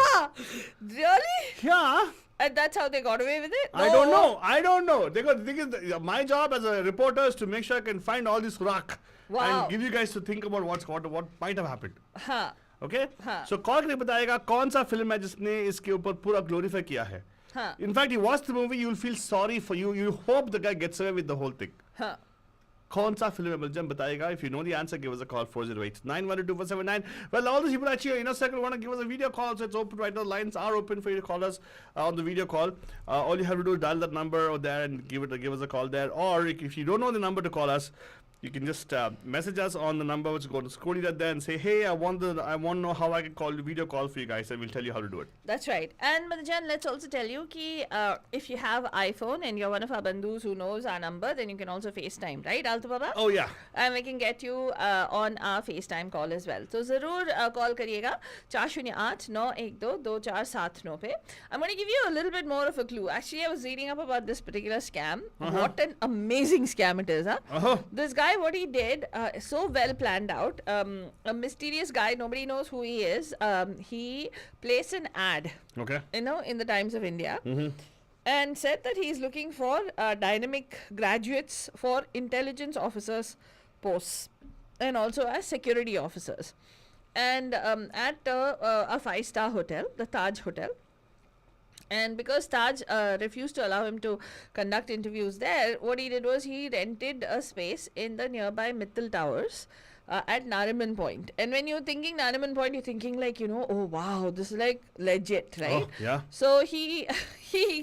Really? Yeah. And that's how they got away with it? I don't know. I don't know. Because the thing is, my job as a reporter is to make sure I can find all this rock Wow. and give you guys to think about what might have happened. Huh. Okay? हाँ. So कौन नहीं बताएगा कौन सा film है जिसने इसके ऊपर पूरा glorify किया है? हाँ. In fact, you watch the movie, you'll feel sorry for you. You hope the guy gets away with the whole thing. Huh. कौन सा फिल्म है मुझे बताएगा? If you know the answer, give us a call 408-912-479. Well, all those people actually in a second want to give us a video call, so it's open right now. Lines are open for you to call us on the video call. All you have to do is dial that number over there and give us a call there. Or if you don't know the number to call us, you can just message us on the number which is going to scroll you there and say, hey, I want to know how I can call you, video call for you guys, and we'll tell you how to do it. That's right. And Madhajan, let's also tell you ki if you have iPhone and you're one of our bandhus who knows our number, then you can also FaceTime, right, Altu Baba? Oh yeah. And we can get you on our FaceTime call as well. So zarur call करिएगा 408-912-2479 पे. I'm going to give you a little bit more of a clue. Actually, I was reading up about this particular scam. What an amazing scam it is, huh? This guy, what he did, so well planned out. A mysterious guy, nobody knows who he is. He placed an ad, Okay. in the Times of India, and said that he's looking for dynamic graduates for intelligence officers posts and also as security officers. And at a 5-star hotel, the Taj Hotel. And because Taj refused to allow him to conduct interviews there, what he did was he rented a space in the nearby Mittal Towers at Nariman Point. And when you're thinking Nariman Point, you're thinking like, oh wow, this is like legit, right? Oh, yeah. So he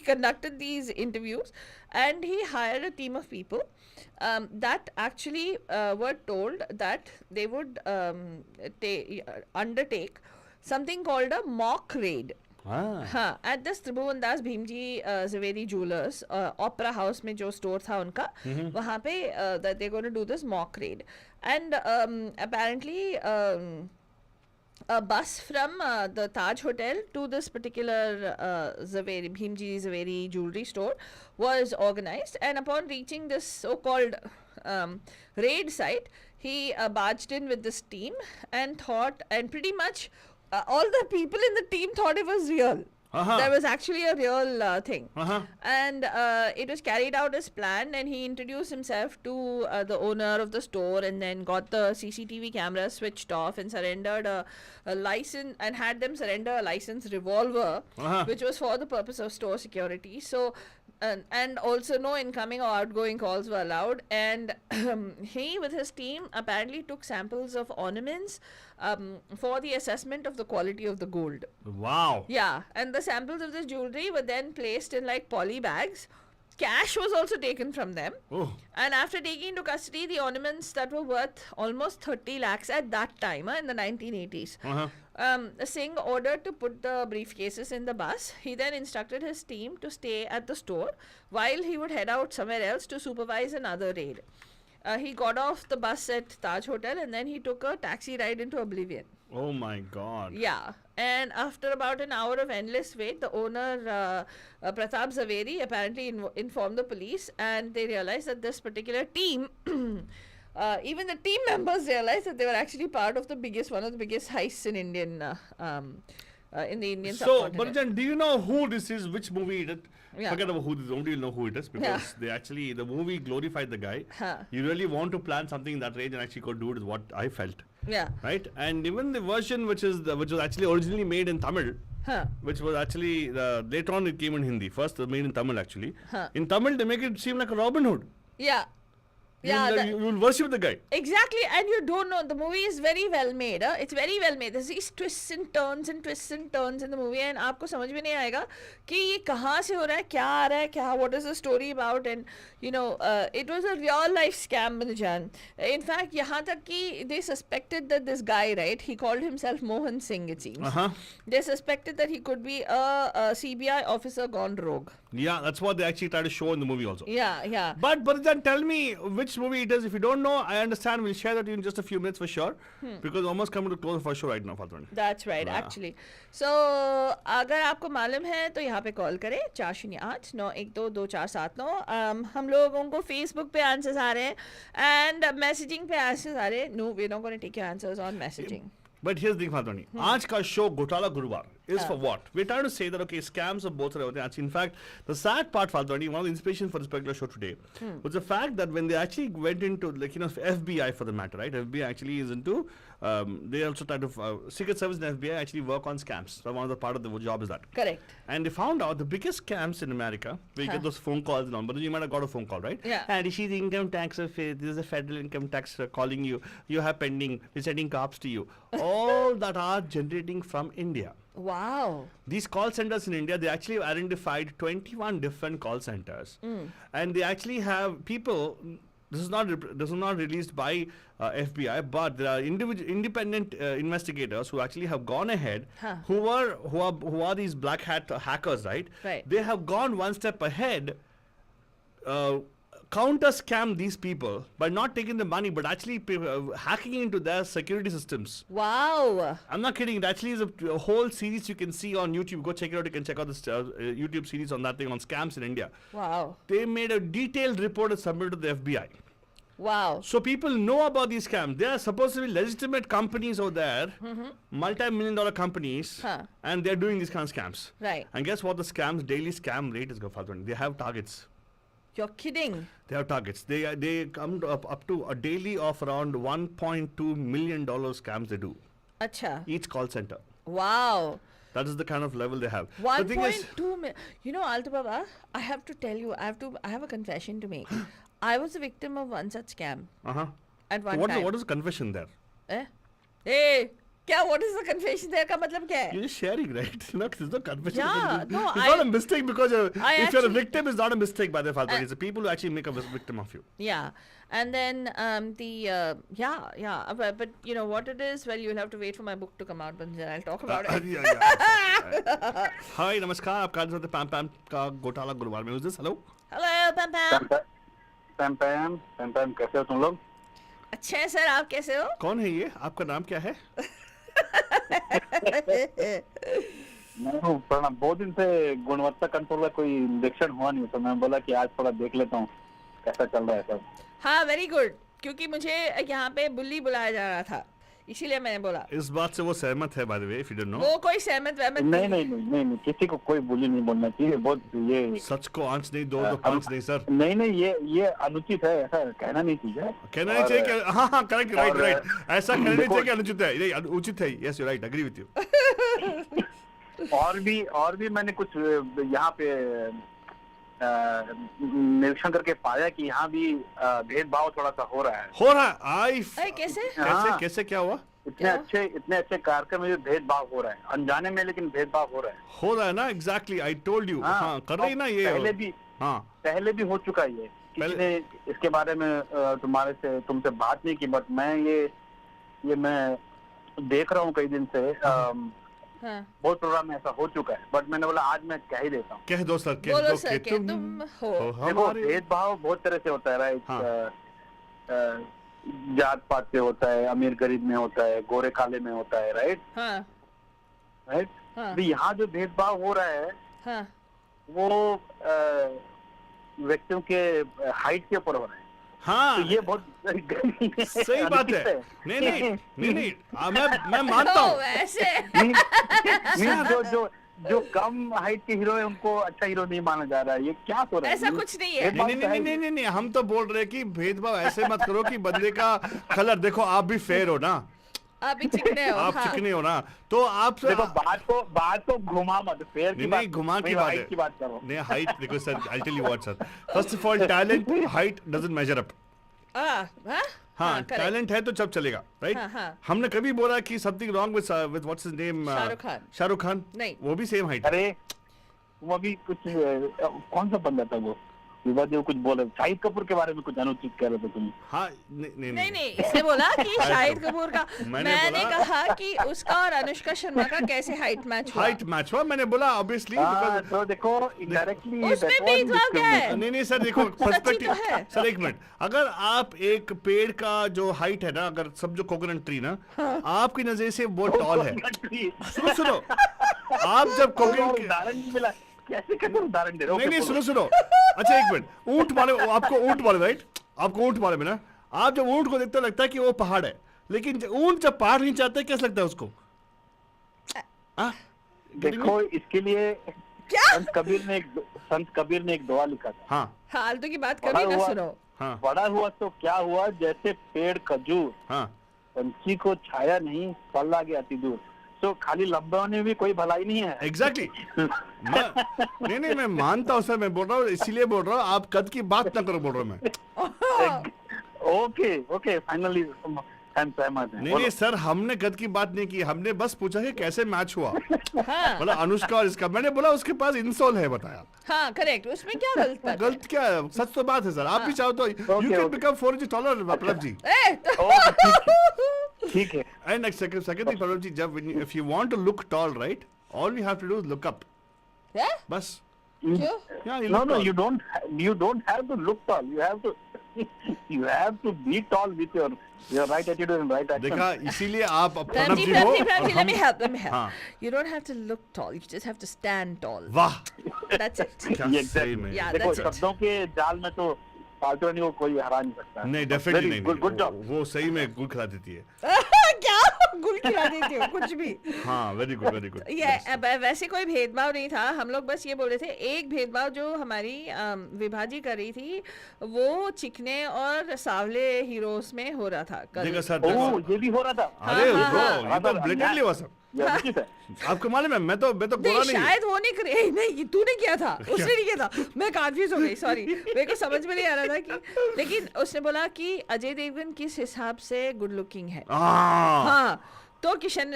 conducted these interviews and he hired a team of people that actually were told that they would undertake something called a mock raid. हाँ, at this Tribhuvandas Bhimji Zaveri Jewelers Opera House में जो store था उनका वहाँ पे that they're going to do this mock raid. And apparently a bus from the Taj Hotel to this particular Bhimji Zaveri jewelry store was organized, and upon reaching this so-called raid site, he barged in with this team and pretty much all the people in the team thought it was real. There was actually a real thing. And it was carried out as planned, and he introduced himself to the owner of the store and then got the CCTV camera switched off and surrendered a license and had them surrender a licensed revolver, which was for the purpose of store security. So and also no incoming or outgoing calls were allowed, and he with his team apparently took samples of ornaments for the assessment of the quality of the gold. Wow. Yeah, and the samples of this jewelry were then placed in like poly bags. Cash was also taken from them. Oh. And after taking into custody the ornaments that were worth almost 30 lakhs at that time, in the 1980s, Singh ordered to put the briefcases in the bus. He then instructed his team to stay at the store while he would head out somewhere else to supervise another raid. He got off the bus at Taj Hotel and then he took a taxi ride into oblivion. Oh my God. Yeah. And after about an hour of endless wait, the owner, Pratap Zaveri, apparently informed the police, and they realized that this particular team, even the team members realized that they were actually part of one of the biggest heists in Indian, in the Indian subcontinent. So, Barajan, do you know who this is, which movie it is? Yeah. Forget about who this is, only you'll know who it is, because the movie glorified the guy. You really want to plan something in that range and actually go do it is what I felt. Yeah. Right? And even the version which was actually originally made in Tamil, which was actually, later on it came in Hindi. First made in Tamil actually. In Tamil they make it seem like a Robin Hood. Yeah. You will worship the guy. Exactly, and you don't know. The movie is very well made. It's very well made. There's these twists and turns in the movie, and आपको समझ में नहीं आएगा कि ये कहाँ से हो रहा है, क्या आ रहा है, क्या, what is the story about, and it was a real life scam, Manajan. In fact, यहाँ तक कि they suspected that this guy, right, he called himself Mohan Singh, it seems. They suspected that he could be a CBI officer gone rogue. Yeah, that's what they actually try to show in the movie also. Yeah. But then tell me which movie it is. If you don't know, I understand. We'll share that in just a few minutes for sure. Because almost coming to close for show right now, Fatwani. That's right, Yeah. actually. So, अगर आपको मालूम है तो यहाँ पे call करें 408-912-2479. हम लोगों को Facebook पे आंसर्स आ रहे हैं and मैसेजिंग पे आंसर्स आ रहे हैं. No, we're not going to take your answers on messaging. But here's the thing, Fatwani. आज का show Gotala Guruvaar is for what? We're trying to say that okay, scams of both are there. In fact, the sad part, Fatwani, one of the inspiration for this particular show today was the fact that when they actually went into FBI for the matter, right? FBI actually is into they also try to Secret Service and FBI actually work on scams. So one of the part of the job is that. Correct. And they found out the biggest scams in America, where you get those phone calls and all, but you might have got a phone call, right? Yeah. And this is the income tax of this is a federal income tax calling you. You have pending. We're sending cops to you. All that are generating from India. Wow. These call centers in India, they actually identified 21 different call centers, and they actually have people. This is not released by FBI, but there are independent investigators who actually have gone ahead, who are these black hat hackers, right? Right. They have gone one step ahead, counter scam these people by not taking the money, but actually hacking into their security systems. Wow. I'm not kidding. It actually is a whole series you can see on YouTube. Go check it out. You can check out this YouTube series on that thing on scams in India. Wow. They made a detailed report and submitted to the FBI. Wow. So people know about these scams. There are supposed to be legitimate companies out there, multi-million-dollar companies, and they're doing these kind of scams. Right. And guess what? The daily scam rate is, Gopal. They have targets. You're kidding. They have targets. They come to up to a daily of around $1.2 million scams they do. Acha. Each call center. Wow. That is the kind of level they have. 1.2 million. You know, Alta Baba, I have to tell you, I have a confession to make. I was a victim of one such scam at one time. What is the confession there? Hey, what is the confession there? का मतलब क्या है? You're just sharing, right? There's no confession. Yeah, It's no, not a mistake because if you're a actually- victim, it's not a mistake by the fact. It's the people who actually make a victim of you. Yeah, and then but you know what it is? Well, you'll have to wait for my book to come out, but then I'll talk about it. Yeah. Hi, namaskar. आपका answer है PAMPAM का घोटाला गुरुवार में. Who's this? Hello. Hello, Pam. पैम कैसे हो तुम लोग? अच्छे हैं सर, आप कैसे हो? कौन है ये? आपका नाम क्या है? मैं हूँ प्रणब. बहुत दिन से गुणवत्ता कंट्रोल का कोई इंजेक्शन हुआ नहीं, तो मैं बोला कि आज थोड़ा देख लेता हूँ कैसा चल रहा है सब. हाँ, वेरी गुड. क्योंकि मुझे यहाँ पे बुल्ली बुलाया जा रहा था, इसीलिए मैंने बोला. इस बात से वो सहमत है, by the way, if you don't know. वो कोई सहमत वहमत नहीं, किसी को कोई बुली नहीं बोलना चाहिए. बहुत ये सच को आंच नहीं, दो पांच नहीं सर. नहीं, ये अनुचित है, ऐसा कहना नहीं चाहिए. कहना नहीं चाहिए कि हाँ करेक्ट राइट. ऐसा कहना नहीं चाहिए कि अनुचित है. नहीं, उचित है. Yes, you right. Agree with you. और भी मैंने कुछ यहाँ पे निरीक्षण करके पाया कि यहाँ भी भेदभाव थोड़ा सा हो रहा है. कैसे क्या हुआ? इतने अच्छे कार्यक्रम में भेदभाव हो रहा है अनजाने में, लेकिन भेदभाव हो रहा है ना. एग्जैक्टली. I told you. हाँ, कर रही ना ये. पहले भी हो चुका है. किसी ने इसके बारे में तुमसे बात नहीं की, बट मैं ये मैं देख रहा हूँ कई दिन से. बहुत प्रोग्राम में ऐसा हो चुका है, बट मैंने बोला आज मैं कह ही देता हूँ. कह दो सर. बोलो सर, तुम हो. देखो, भेदभाव बहुत तरह से होता है, राइट. जात पात से होता है, अमीर गरीब में होता है, गोरे काले में होता है, राइट. राइट. तो यहाँ जो भेदभाव हो रहा है वो व्यक्तियों के हाइट के ऊपर हो रहा है. हाँ, तो ये बहुत सही बात है. नहीं, मैं मानता हूँ. जो कम हाइट के हीरो है उनको अच्छा हीरो नहीं माना जा रहा है. ये क्या हो रहा है? ऐसा कुछ नहीं है. नहीं, हम तो बोल रहे हैं कि भेदभाव ऐसे मत करो कि बंदे का कलर देखो. आप भी फेयर हो ना, आप भी चिकने हो. आप चिकने हो ना, तो आप देखो बात को घुमा मत. फेयर की बात, घुमा की बात है. बात करो. नहीं, हाइट देखो sir. I tell you what sir. First of all, talent height doesn't measure up. हाँ, टैलेंट है तो सब चलेगा, राइट. हमने कभी बोला कि something wrong with what's his name, Shahrukh Khan. नहीं, वो भी सेम हाइट. अरे वो भी कुछ कौन सा बंदा था वो विवादेव कुछ बोले, शाहिद कपूर के बारे में कुछ अनुचित कह रहे थे तुम। हाँ नहीं नहीं इसने बोला कि शाहिद कपूर का, मैंने बोला- कहा कि उसका और अनुष्का शर्मा का कैसे हाइट मैच हुआ। मैंने बोला ऑब्वियसली तो देखो इनडायरेक्टली उसमें भेदभाव क्या है? नहीं सर देखो सच्ची पर्सपेक्टिव तो है। सर एक मिनट, अगर आप एक पेड़ का जो हाइट है ना, अगर सब जो कोकोनट ट्री ना, आपकी नजर से वो टॉल है, सुनो आप जब कोकोनट उदाहरण मिला, कैसे कैसे उदाहरण दे रहे हो? नहीं सुनो अच्छा एक मिनट, ऊंट मालूम राइट, आपको ऊंट मालूम है ना, आप जब ऊंट को देखते हो लगता है कि वो पहाड़ है, लेकिन ऊंट जब पहाड़ नहीं चाहता कैसा लगता है उसको? देखो इसके लिए क्या? संत कबीर ने एक दुआ लिखा था। हाँ फालतू की बात कभी ना सुनो। हाँ बड़ा हुआ तो क्या हुआ, जैसे पेड़ खजूर, हाँ पंछी को छाया नहीं, फल आ गया अति दूर। तो खाली लंबे होने में भी कोई भलाई नहीं है। एग्जैक्टली नहीं मैं मानता हूँ सर, मैं बोल रहा हूँ इसीलिए बोल रहा हूँ, आप कद की बात ना करो बोल रहा हूँ मैं। ओके फाइनली हम सहमत हैं। नहीं सर, हमने कद की बात नहीं की, हमने बस पूछा कि कैसे मैच हुआ। हाँ मतलब अनुष्का और इसका, मैंने बोला उसके पास इंसोल है, बताया। हाँ करेक्ट, उसमें क्या गलत बात है? गलत क्या है, सच तो बात है सर। आप भी चाहो तो you can become 4 inch taller Viplav ji. ठीक है। And next second thing Viplav ji, जब if you want to look tall right, all you have to do is look up, क्या? बस। क्यों? Yeah, you No, look no, tall. you don't have to look tall. You have to be tall with your right attitude and right action. देखा, इसीलिए आप Pranab Pranji, जी हो Pranji, और Pranji, let हम- me help. हाँ। You don't have to look tall. You just have to stand tall. वाह That's it. क्या ये सही exactly. में। Yeah, देखो that's it. शब्दों के जाल में तो फालतू को कोई हरा नहीं सकता। नहीं डेफिनेटली नहीं, गुड जॉब। वो सही में गुल खिला देती है। क्या गुल खिला देती हो कुछ भी? हाँ वेरी गुड। ये अब वैसे कोई भेदभाव नहीं था, हम लोग बस ये बोल रहे थे, एक भेदभाव जो हमारी विभाजी कर रही थी वो चिकने और सावले हीरोज में हो रहा था कल। देखा सर, ओह ये भी हो रहा था। अरे हाँ, ब्रो हाँ, ये तो ब्लेटेंटली हुआ सब। ये उचित है। आपको मालूम है, मैं तो गोरा नहीं नहीं। शायद वो नहीं करे, नहीं तूने किया था, उसने नहीं किया था, मैं कंफ्यूज हो गई, सॉरी, मेरे को समझ में नहीं आ रहा था कि, लेकिन उसने बोला कि अजय देवगन किस हिसाब से गुड लुकिंग है। हाँ तो किशन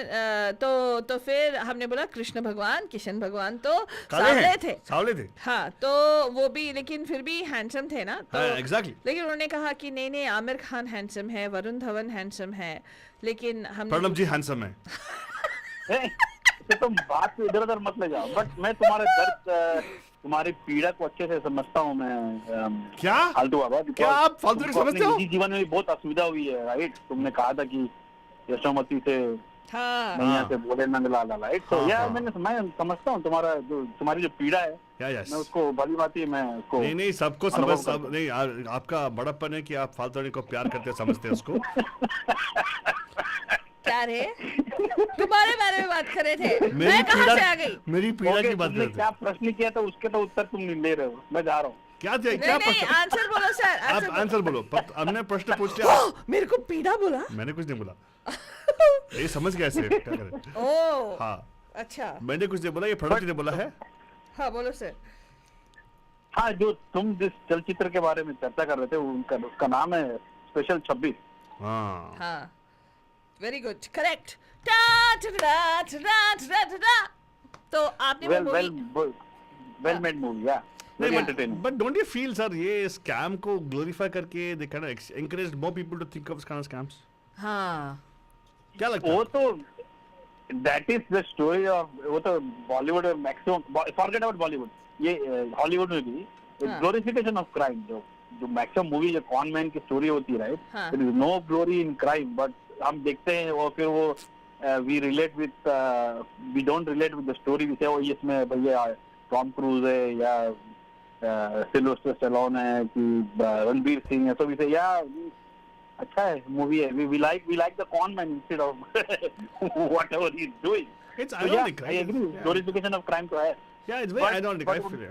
तो फिर हमने बोला कृष्ण भगवान, किशन भगवान तो सावले थे। हाँ तो वो भी, लेकिन फिर भी हैंडसम थे ना, तो एग्जैक्टली। लेकिन उन्होंने कहा कि नहीं आमिर खान हैंडसम है, वरुण धवन हैंडसम है, लेकिन हमने प्रणब जी हैंडसम है। तो तुम बात को इधर उधर मत ले जाओ, बट मैं तुम्हारे दर्द, तुम्हारी पीड़ा को अच्छे से समझता हूँ मैं। क्या फालतू बाबा, क्या आप फालतू नहीं समझते हो? जीवन में भी बहुत असुविधा हुई है, राइट? तुमने कहा था कि यशोमती से मैया से बोले नंदलाला, राइट? तो यार मैं समझता हूँ तुम्हारी जो पीड़ा है, मैं उसको भली भांति मैं उसको नहीं सबको समझ सब नहीं, आपका बड़प्पन है कि आप फालतू को प्यार करते समझते हैं उसको। क्या रे, तुम्हारे बारे में बात कर रहे थे, मैं कहाँ से आ गई? मेरी पीड़ा की बात कर रहे थे। क्या प्रश्न किया था उसके तो उत्तर तुम नहीं ले रहे हो, मैं जा रहा हूँ। क्या आंसर बोलो सर, आप आंसर बोलो। हमने प्रश्न पूछ लिया। मेरे को पीड़ा बोला, मैंने कुछ नहीं बोला। ये समझ गया ऐसे क्या करें। ओह हाँ अच्छा, मैंने कुछ नहीं बोला, ये प्रणब जी ने बोला है। हाँ बोलो सर। हाँ जो तुम जिस चलचित्र के बारे में चर्चा कर रहे थे उसका नाम है स्पेशल 26। हाँ वेरी गुड, करेक्ट। तो आपने वेल मेड मूवी, या very entertaining. But don't you feel sir, ये स्कैम को ग्लोरीफाई करके they kind of encourage more people to think of this kind of scams? हाँ क्या लगता है? वो तो that is the story of, वो तो बॉलीवुड में मैक्सिमम, फॉरगेट अबाउट बॉलीवुड, ये हॉलीवुड में भी ग्लोरिफिकेशन ऑफ क्राइम, जो मैक्सिमम मूवी जो कॉन मैन की स्टोरी होती है, right? There is no glory in crime, but हम देखते हैं वो फिर वो we don't relate with the story, we say वो इसमें भैया टॉम क्रूज है या सिल्वेस्टर स्टैलोन है कि रणबीर सिंह है, तो वी से या अच्छा है मूवी है, we like the con man instead of whatever he is doing. It's ironic, I agree, glorification of crime तो है। Yeah it's very ironic, I feel.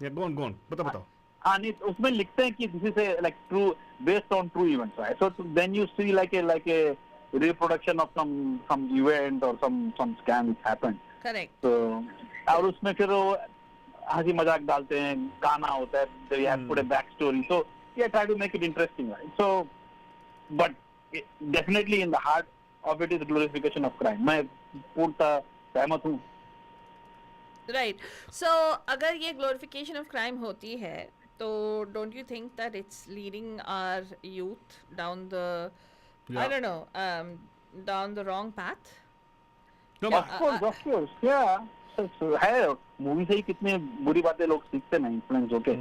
Yeah go on बताओ। हाँ नहीं, उसमें लिखते हैं कि this is like true, based on true events, right? So then you see like a reproduction of some event or some scam which happened. Correct. So और उसमें फिर वो हंसी मजाक डालते हैं, गाना होता है, they have put a back story, so yeah, try to make it interesting, right? So but definitely in the heart of it is glorification of crime. मैं पूर्णतः सहमत हूँ। राइट। सो अगर ये ग्लोरिफिकेशन ऑफ क्राइम होती है So don't you think that it's leading our youth down the, I Yeah. don't know, down the wrong path? No, Yeah, but Of course, yeah. है movie से ही कितने बुरी बातें लोग सीखते हैं इन्फ्लुएंस होके.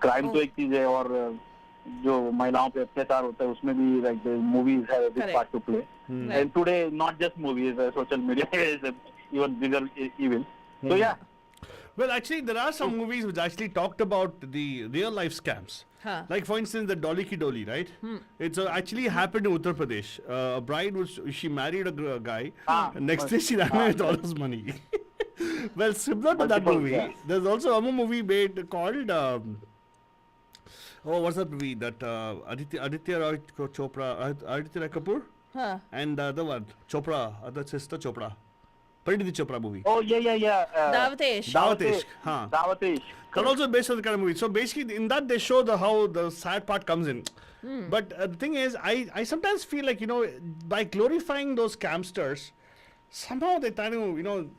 क्राइम तो एक चीज है और जो महिलाओं पे अत्याचार होता है उसमें भी like movies have a big part two play. And today not just movies, social media is even bigger evil. So yeah. well, actually, there are some movies which actually talked about the real life scams. Huh. Like for instance, the Dolly Ki Dolly, right? It's actually happened in Uttar Pradesh. A bride she married a guy. Next day she ran away with all his money. Well, similar to that Multiple, movie, yeah. there's also a movie made called what's that movie that Aditya Roy Chopra, Aditya Roy Kapoor, Huh. and the other one Chopra, other sister Chopra, Paridhi Chopra movie. Oh yeah. Davatesh. Davatesh, huh? Davatesh. But also based on the kind of movie. So basically, in that they show how the sad part comes in. But the thing is, I sometimes feel like by glorifying those scamsters, somehow they try to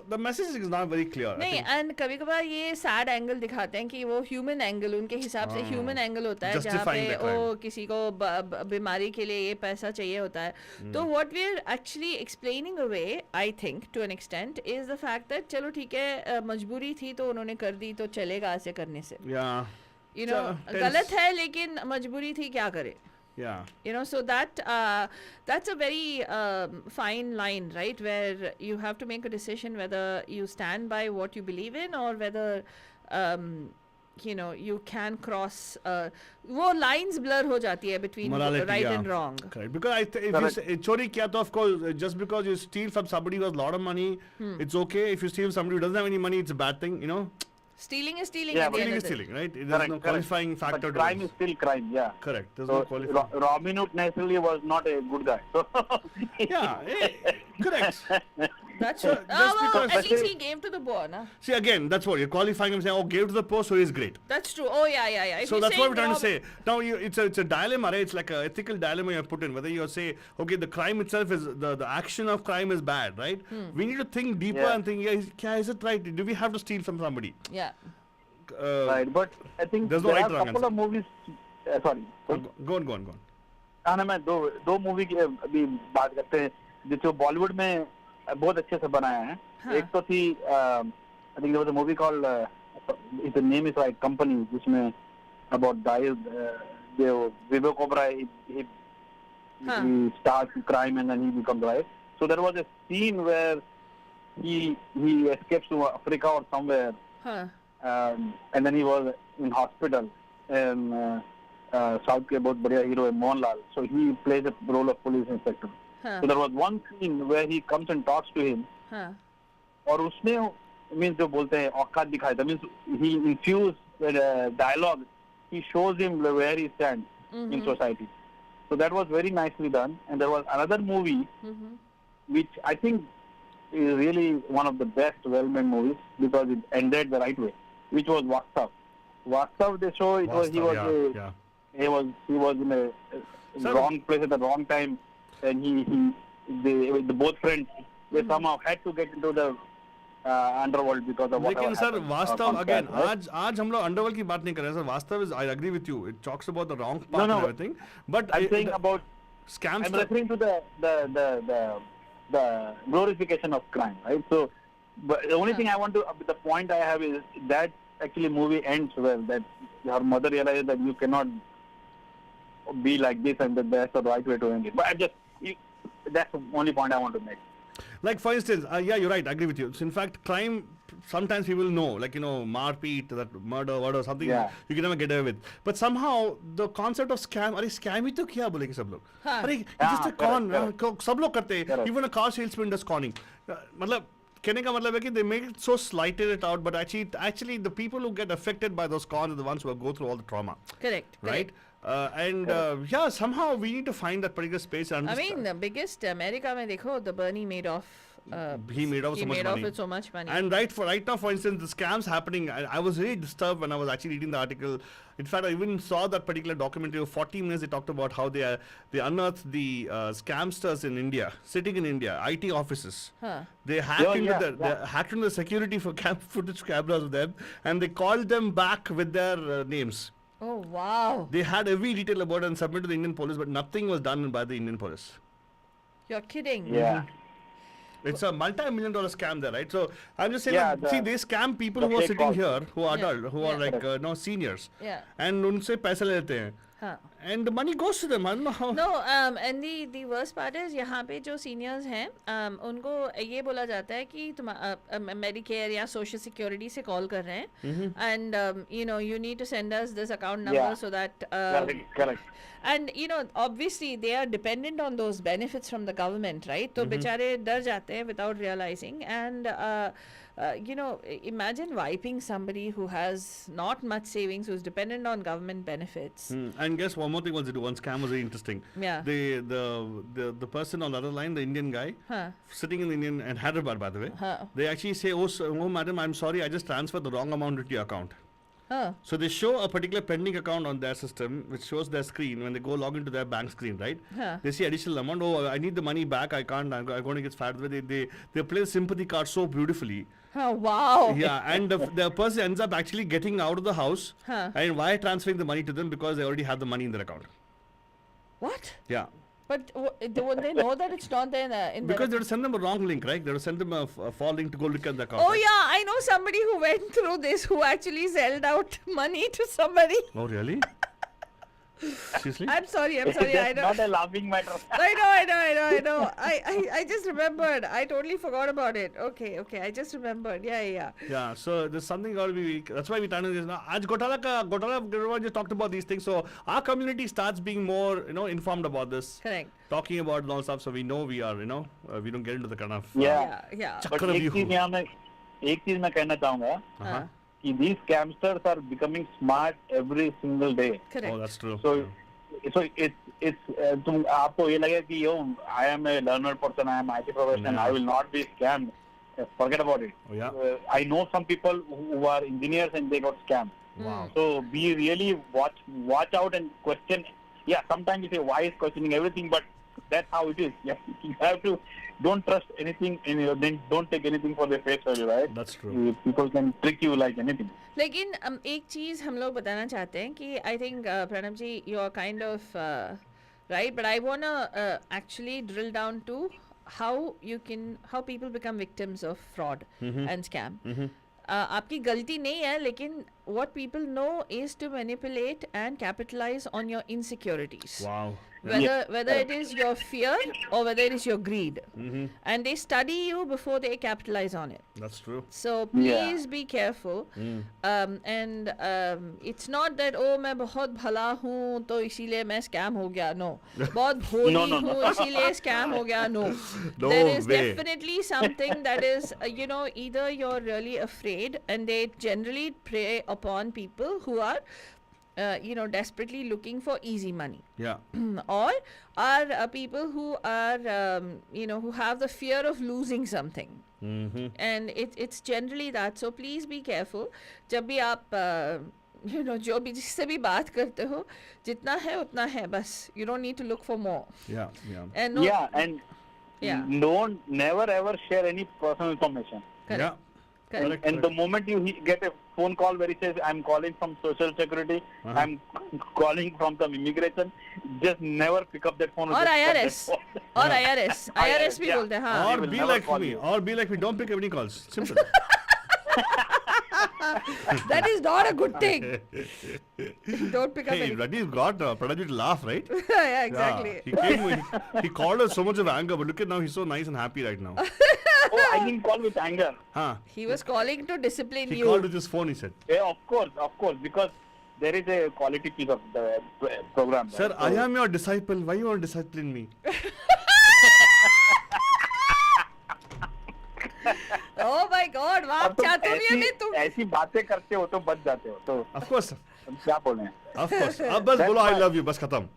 the message is not very clear. I नहीं, think. And कभी कभार ये sad angle दिखाते हैं कि वो human angle, उनके हिसाब से ह्यूमन एंगल होता है जहाँ Justifying पे the crime. ओ किसी को बीमारी के लिए ये पैसा चाहिए होता है. तो what we are actually explaining away, I think to an extent, is the fact that चलो ठीक है, मजबूरी थी तो उन्होंने कर दी तो चलेगा ऐसे करने से. Yeah. यू नो गलत है लेकिन मजबूरी थी, क्या करे. Yeah. So that's a very fine line, right, where you have to make a decision whether you stand by what you believe in or whether you can cross वो lines blur हो जाती है between Morality, right yeah. and wrong. Correct. Because if you say chori kiya to, of course, just because you steal from somebody who has a lot of money, it's okay. If you steal from somebody who doesn't have any money, it's a bad thing. Stealing is stealing. Yeah, at the Stealing end is of the stealing, right? There's Correct, no correct. qualifying factor But to crime this. is still crime, yeah. Correct. There's So no qualifying. Robin Hood necessarily was not a good guy. So Yeah, correct. That's So, true. just Well, because- at least he gave to the poor, na? See, again, that's what you're qualifying him saying, oh, gave to the poor, so he's great. That's true. Oh yeah. If So you're that's what we're saying trying to say. Now, it's a dilemma, right? It's like an ethical dilemma you put in. Whether you say, okay, the crime itself is the action of crime is bad, right? We need to think deeper Yeah. and think, is it right? Do we have to steal from somebody? Yeah. right, but I think There's no there right are wrong couple of movies. Sorry. Go on. हाँ ना, मैं दो movie की अभी बात करते हैं जो बॉलीवुड में बहुत अच्छे से बनाया है. एक तो थी I think there was a movie called if the name is right, Company, जिसमें about guys Vivek Oberoi he starts crime and then he becomes right. So there was a scene where he escapes to Africa or somewhere. Huh. And then he was in hospital and South के बहुत बढ़िया hero है Mohanlal, so he plays the role of police inspector. So there was one scene where he comes and talks to him. और उसने means जो बोलते हैं औकात दिखाया था, means he infused dialogue. He shows him where he stands in society. So that was very nicely done. And there was another movie which I think is really one of the best well-made movies because it ended the right way, which was Vastav. Vastav, they show it was he was in a wrong place at the wrong time, and the both friends they somehow had to get into the underworld because of what लेकिन sir वास्तव again आज हम लोग underworld की बात नहीं कर रहे हैं सर. वास्तव is, I agree with you, it talks about the wrong path and everything, but I'm saying about scams. I'm referring to the glorification of crime, right? So but the only thing I want to the point I have is that actually movie ends well, that her mother realizes that you cannot be like this and that that's the right way to end it. But that's the only point I want to make. Like for instance, yeah, you're right. I agree with you. So in fact, crime sometimes people know, like marpeet, that murder, something you can never get away with. But somehow the concept of scam, अरे scam ही तो किया बोलेंगे सब लोग. अरे just a con, सब लोग करते हैं. Even a car salesman does conning. मतलब कहने का मतलब है कि they make it so slighted it out, but actually the people who get affected by those cons are the ones who go through all the trauma. Correct. Right. Somehow we need to find that particular space. And I mean, the biggest America में देखो, the Bernie Madoff he made off with so much money. And right now, for instance, the scams happening. I was really disturbed when I was actually reading the article. In fact, I even saw that particular documentary of 40 minutes. They talked about how they unearthed the scamsters in India, sitting in India, IT offices. They hacked into the security for footage cameras of them, and they called them back with their names. Oh wow! They had every detail about it and submitted to the Indian police, but nothing was done by the Indian police. You're kidding. Yeah. It's a multi-million-dollar scam there, right? So I'm just saying, see, they scam people who are sitting here, who are adult, who are like seniors, and उनसे पैसे लेते हैं. And the money goes to them. I don't know how. No, and the worst part is यहाँ पे जो seniors हैं, उनको ये बोला जाता है कि तुम Medicare या Social Security से call कर रहे हैं, and you need to send us this account number so that. Correct. And obviously they are dependent on those benefits from the government, right? तो बेचारे डर जाते हैं without realizing, and imagine wiping somebody who has not much savings, who's dependent on government benefits. And guess one more thing was one scam was very interesting. Yeah. The person on the other line, the Indian guy, sitting in Indian and Hyderabad, by the way, they actually say, oh madam, I'm sorry, I just transferred the wrong amount into your account. So they show a particular pending account on their system, which shows their screen when they go log into their bank screen, right? They see additional amount. Oh, I need the money back. I can't. I'm going to get fired. They play the sympathy card so beautifully. Oh wow! Yeah, and the person ends up actually getting out of the house. And why transferring the money to them? Because they already have the money in their account. What? Yeah. But when they know that it's not there in because they would send them a wrong link, right? They would send them a false link to go look at the account. Oh yeah, I know somebody who went through this, who actually sold out money to somebody. Oh really? Seriously? I'm sorry. That's I know. not a laughing matter. I know. I just remembered. I totally forgot about it. Okay. I just remembered. Yeah. Yeah. So there's something got to be. That's why we're trying to do this now. As Gotala Guruvaar just talked about these things. So our community starts being more, informed about this. Correct. Talking about all stuff. So we know we are, we don't get into the kind of. Yeah. But एक चीज मैं कहना चाहूँगा कि these scamsters are becoming smart every single day. Correct. Oh, that's true. So it's तुम आपको ये लगे कि I am a learner person, I am IT professional, I will not be scammed. Forget about it. Oh, yeah. I know some people who are engineers and they got scammed. Wow. So be really watch out and question. Yeah, sometimes you say why is questioning everything, but that's how it is. You have to. Don't trust anything, then don't take anything for the face value, right? That's true. People can trick you like anything. लेकिन एक चीज हम लोग बताना चाहते हैं कि I think Pranab ji, you are kind of right, but I wanna actually drill down to how people become victims of fraud and scam. आपकी गलती नहीं है, लेकिन what people know is to manipulate and capitalize on your insecurities. Wow. Whether it is your fear or whether it is your greed, and they study you before they capitalize on it. That's true. So please be careful. And it's not that मैं बहुत भला हूँ तो इसीलिए मैं scam हो गया. No. बहुत भोली हूँ इसीलिए scam हो गया. No. There is definitely something that is either you're really afraid, and they generally prey upon people who are desperately looking for easy money. Yeah. Or are people who are who have the fear of losing something. And it's generally that. So please be careful. जब भी आप जो भी जिससे भी बात करते हो, जितना है उतना है बस. You don't need to look for more. Yeah. And don't never ever share any personal information. Correct. Yeah. Correct. And the moment you get a phone call where it says I'm calling from Social Security, I'm calling from some immigration, just never pick up that phone. Or IRS. IRS भी बोलते हैं. हाँ. Or be like me. Don't pick any calls. Simple. That is not a good thing. Don't pick up any. Hey, Radhi's got Pranajit to laugh, right? Yeah, exactly. Yeah. He called us so much of anger, but look at now, he's so nice and happy right now. Oh, I didn't call with anger. He was calling to discipline you. He called with his phone, he said. Yeah, of course, because there is a quality piece of the program. Sir, right? I am your disciple. Why you want to discipline me? Oh my God, आप चातुर्य में तुम ऐसी बातें करते हो तो बच जाते हो तो. Of course. क्या बोले? Of course. अब बस बोलो I love you, बस खत्म.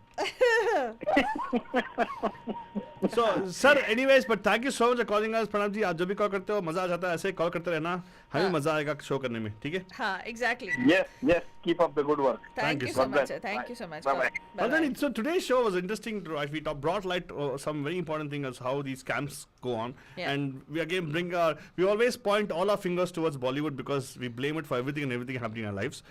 So, sir, anyways, but thank you so much for calling us, Pranav ji. आप जब भी कॉल करते हो मजा आ जाता है, ऐसे कॉल करते रहना, हमें मजा आएगा शो करने में, ठीक है? हाँ, exactly. Yes, keep up the good work. Thank you so much, sir. Thank you so much. Bye-bye. Well, then, so today's show was interesting. We brought light some very important thing as how these scams go on, Yeah. and we again we always point all our fingers towards Bollywood because we blame it for everything and everything happening in our lives.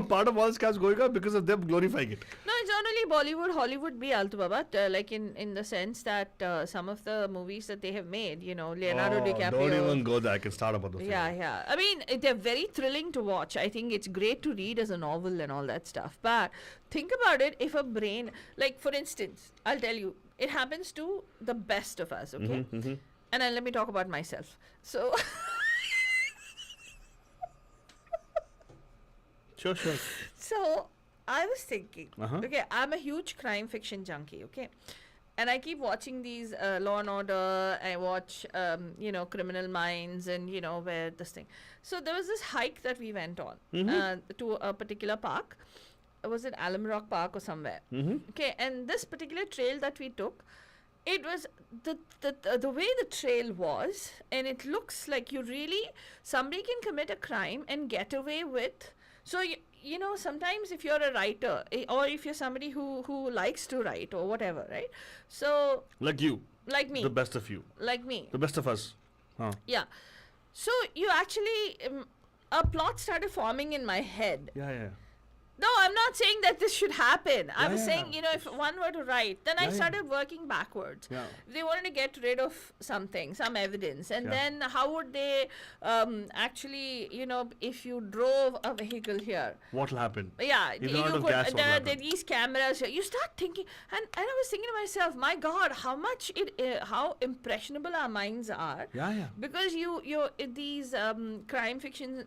Part of all scams going on because of them glorifying it. No, it's not only Bollywood, Hollywood bhi Altu Baba. Like in the sense that some of the movies that they have made, you know, Leonardo DiCaprio. Don't even go there. I can start about those. Yeah. I mean, they're very thrilling to watch. I think it's great to read as a novel and all that stuff. But think about it, if a brain, like for instance, I'll tell you, it happens to the best of us, okay? And then let me talk about myself. So... Sure. So I was thinking, okay, I'm a huge crime fiction junkie, okay, and I keep watching these Law and Order. I watch, Criminal Minds, and where this thing. So there was this hike that we went on to a particular park. Was it Alamrock Park or somewhere? Okay, and this particular trail that we took, it was the way the trail was, and it looks like somebody can commit a crime and get away with. So, sometimes if you're a writer or if you're somebody who likes to write or whatever, right? So... Like you. Like me. The best of you. Like me. The best of us. Yeah. So, you actually... a plot started forming in my head. Yeah. No, I'm not saying that this should happen. I was saying, if one were to write, then I started working backwards. Yeah. They wanted to get rid of something, some evidence. And then how would they actually, if you drove a vehicle here. What will happen? Yeah. If you out of gas, what will happen? These cameras, you start thinking. And I was thinking to myself, my God, how impressionable our minds are. Yeah. Because these crime fiction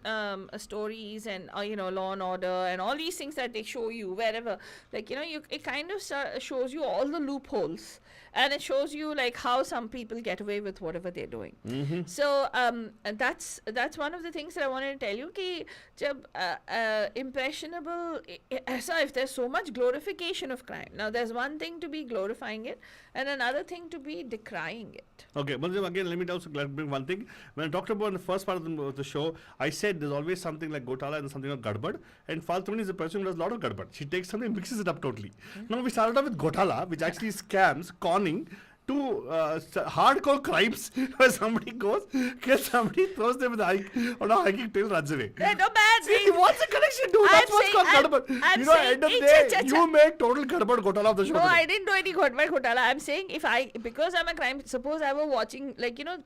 stories and, Law and Order and all these things that they show you wherever, like it kind of shows you all the loopholes, and it shows you like how some people get away with whatever they're doing. So and that's one of the things that I wanted to tell you ki jab impressionable, so if there's so much glorification of crime, now there's one thing to be glorifying it and another thing to be decrying it. Okay, but again, let me also bring one thing. When I talked about in the first part of the show, I said there's always something like Gotala and something like Gadbad, and Faltuni is a person who does a lot of Gadbad. She takes something and mixes it up totally. Now we started off with Gotala, which actually scams, conning, to hardcore crimes where somebody goes, somebody throws them on a hiking trail, runs away. No bad. See, what's the connection, dude? That's what's called Gadbad. At the end of the day, you make total Gadbad Gotala of the show. No, I didn't do any Gotala. I'm saying because I'm a crime, suppose I were watching,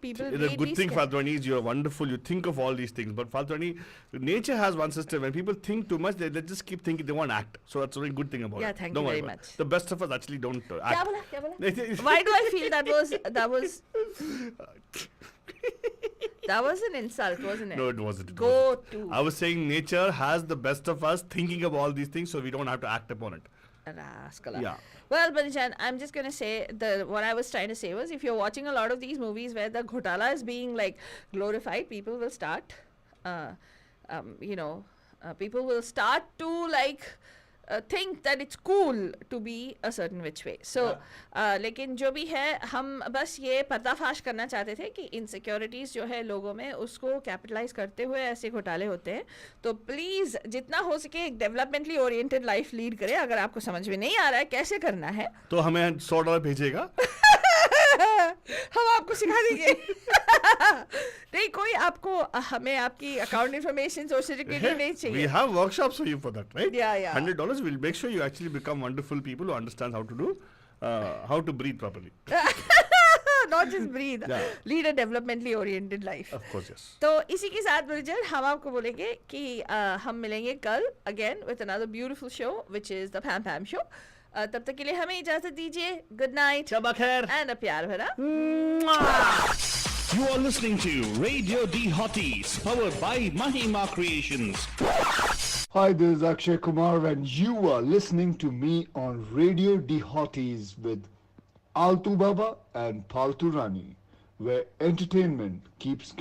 people. The good thing, Faltwani, is you're wonderful. You think of all these things. But Faltwani, nature has one system. When people think too much, they just keep thinking they want to act. So that's a very good thing about it. Yeah, thank you very much. The best of us actually don't act. Why do I feel that was that was an insult, wasn't it? No, it wasn't. To. I was saying nature has the best of us thinking of all these things, so we don't have to act upon it. Yeah. Well, Banijan, I'm just going to say what I was trying to say was if you're watching a lot of these movies where the Gotala is being glorified, people will start people will start to think that it's cool to be a certain which way. So, लेकिन जो भी है हम बस ये पर्दाफाश करना चाहते थे कि इनसिक्योरिटीज़ जो है लोगों में उसको कैपिटलाइज करते हुए ऐसे घोटाले होते हैं. तो प्लीज़ जितना हो सके एक डेवलपमेंटली ओरिएंटेड लाइफ लीड करें. अगर आपको समझ में नहीं आ रहा है कैसे करना है तो हमें $100 भेजेगा. हम आपको सिखा देंगे. नहीं कोई आपको हमें आपकी अकाउंट इन्फॉर्मेशन सोशल सिक्योरिटी नहीं चाहिए. We have workshops for you for that, right? Yeah. $100 will make sure you actually become wonderful people who understand how to do how to breathe properly. Not just breathe. Yeah. Lead a developmentally oriented life. Of course, yes. तो इसी के साथ Breezer हम आपको बोलेंगे कि हम मिलेंगे कल again with another beautiful show which is the PAMPAM show. तब तक के लिए हमें इजाजत दीजिए. Good night. शब खैर. And a प्यार भरा. You are listening to Radio D Hotties, powered by Mahima Creations. Hi, this is Akshay Kumar and you are listening to me on Radio D Hotties with Altu Baba and Paltu Rani, where entertainment keeps getting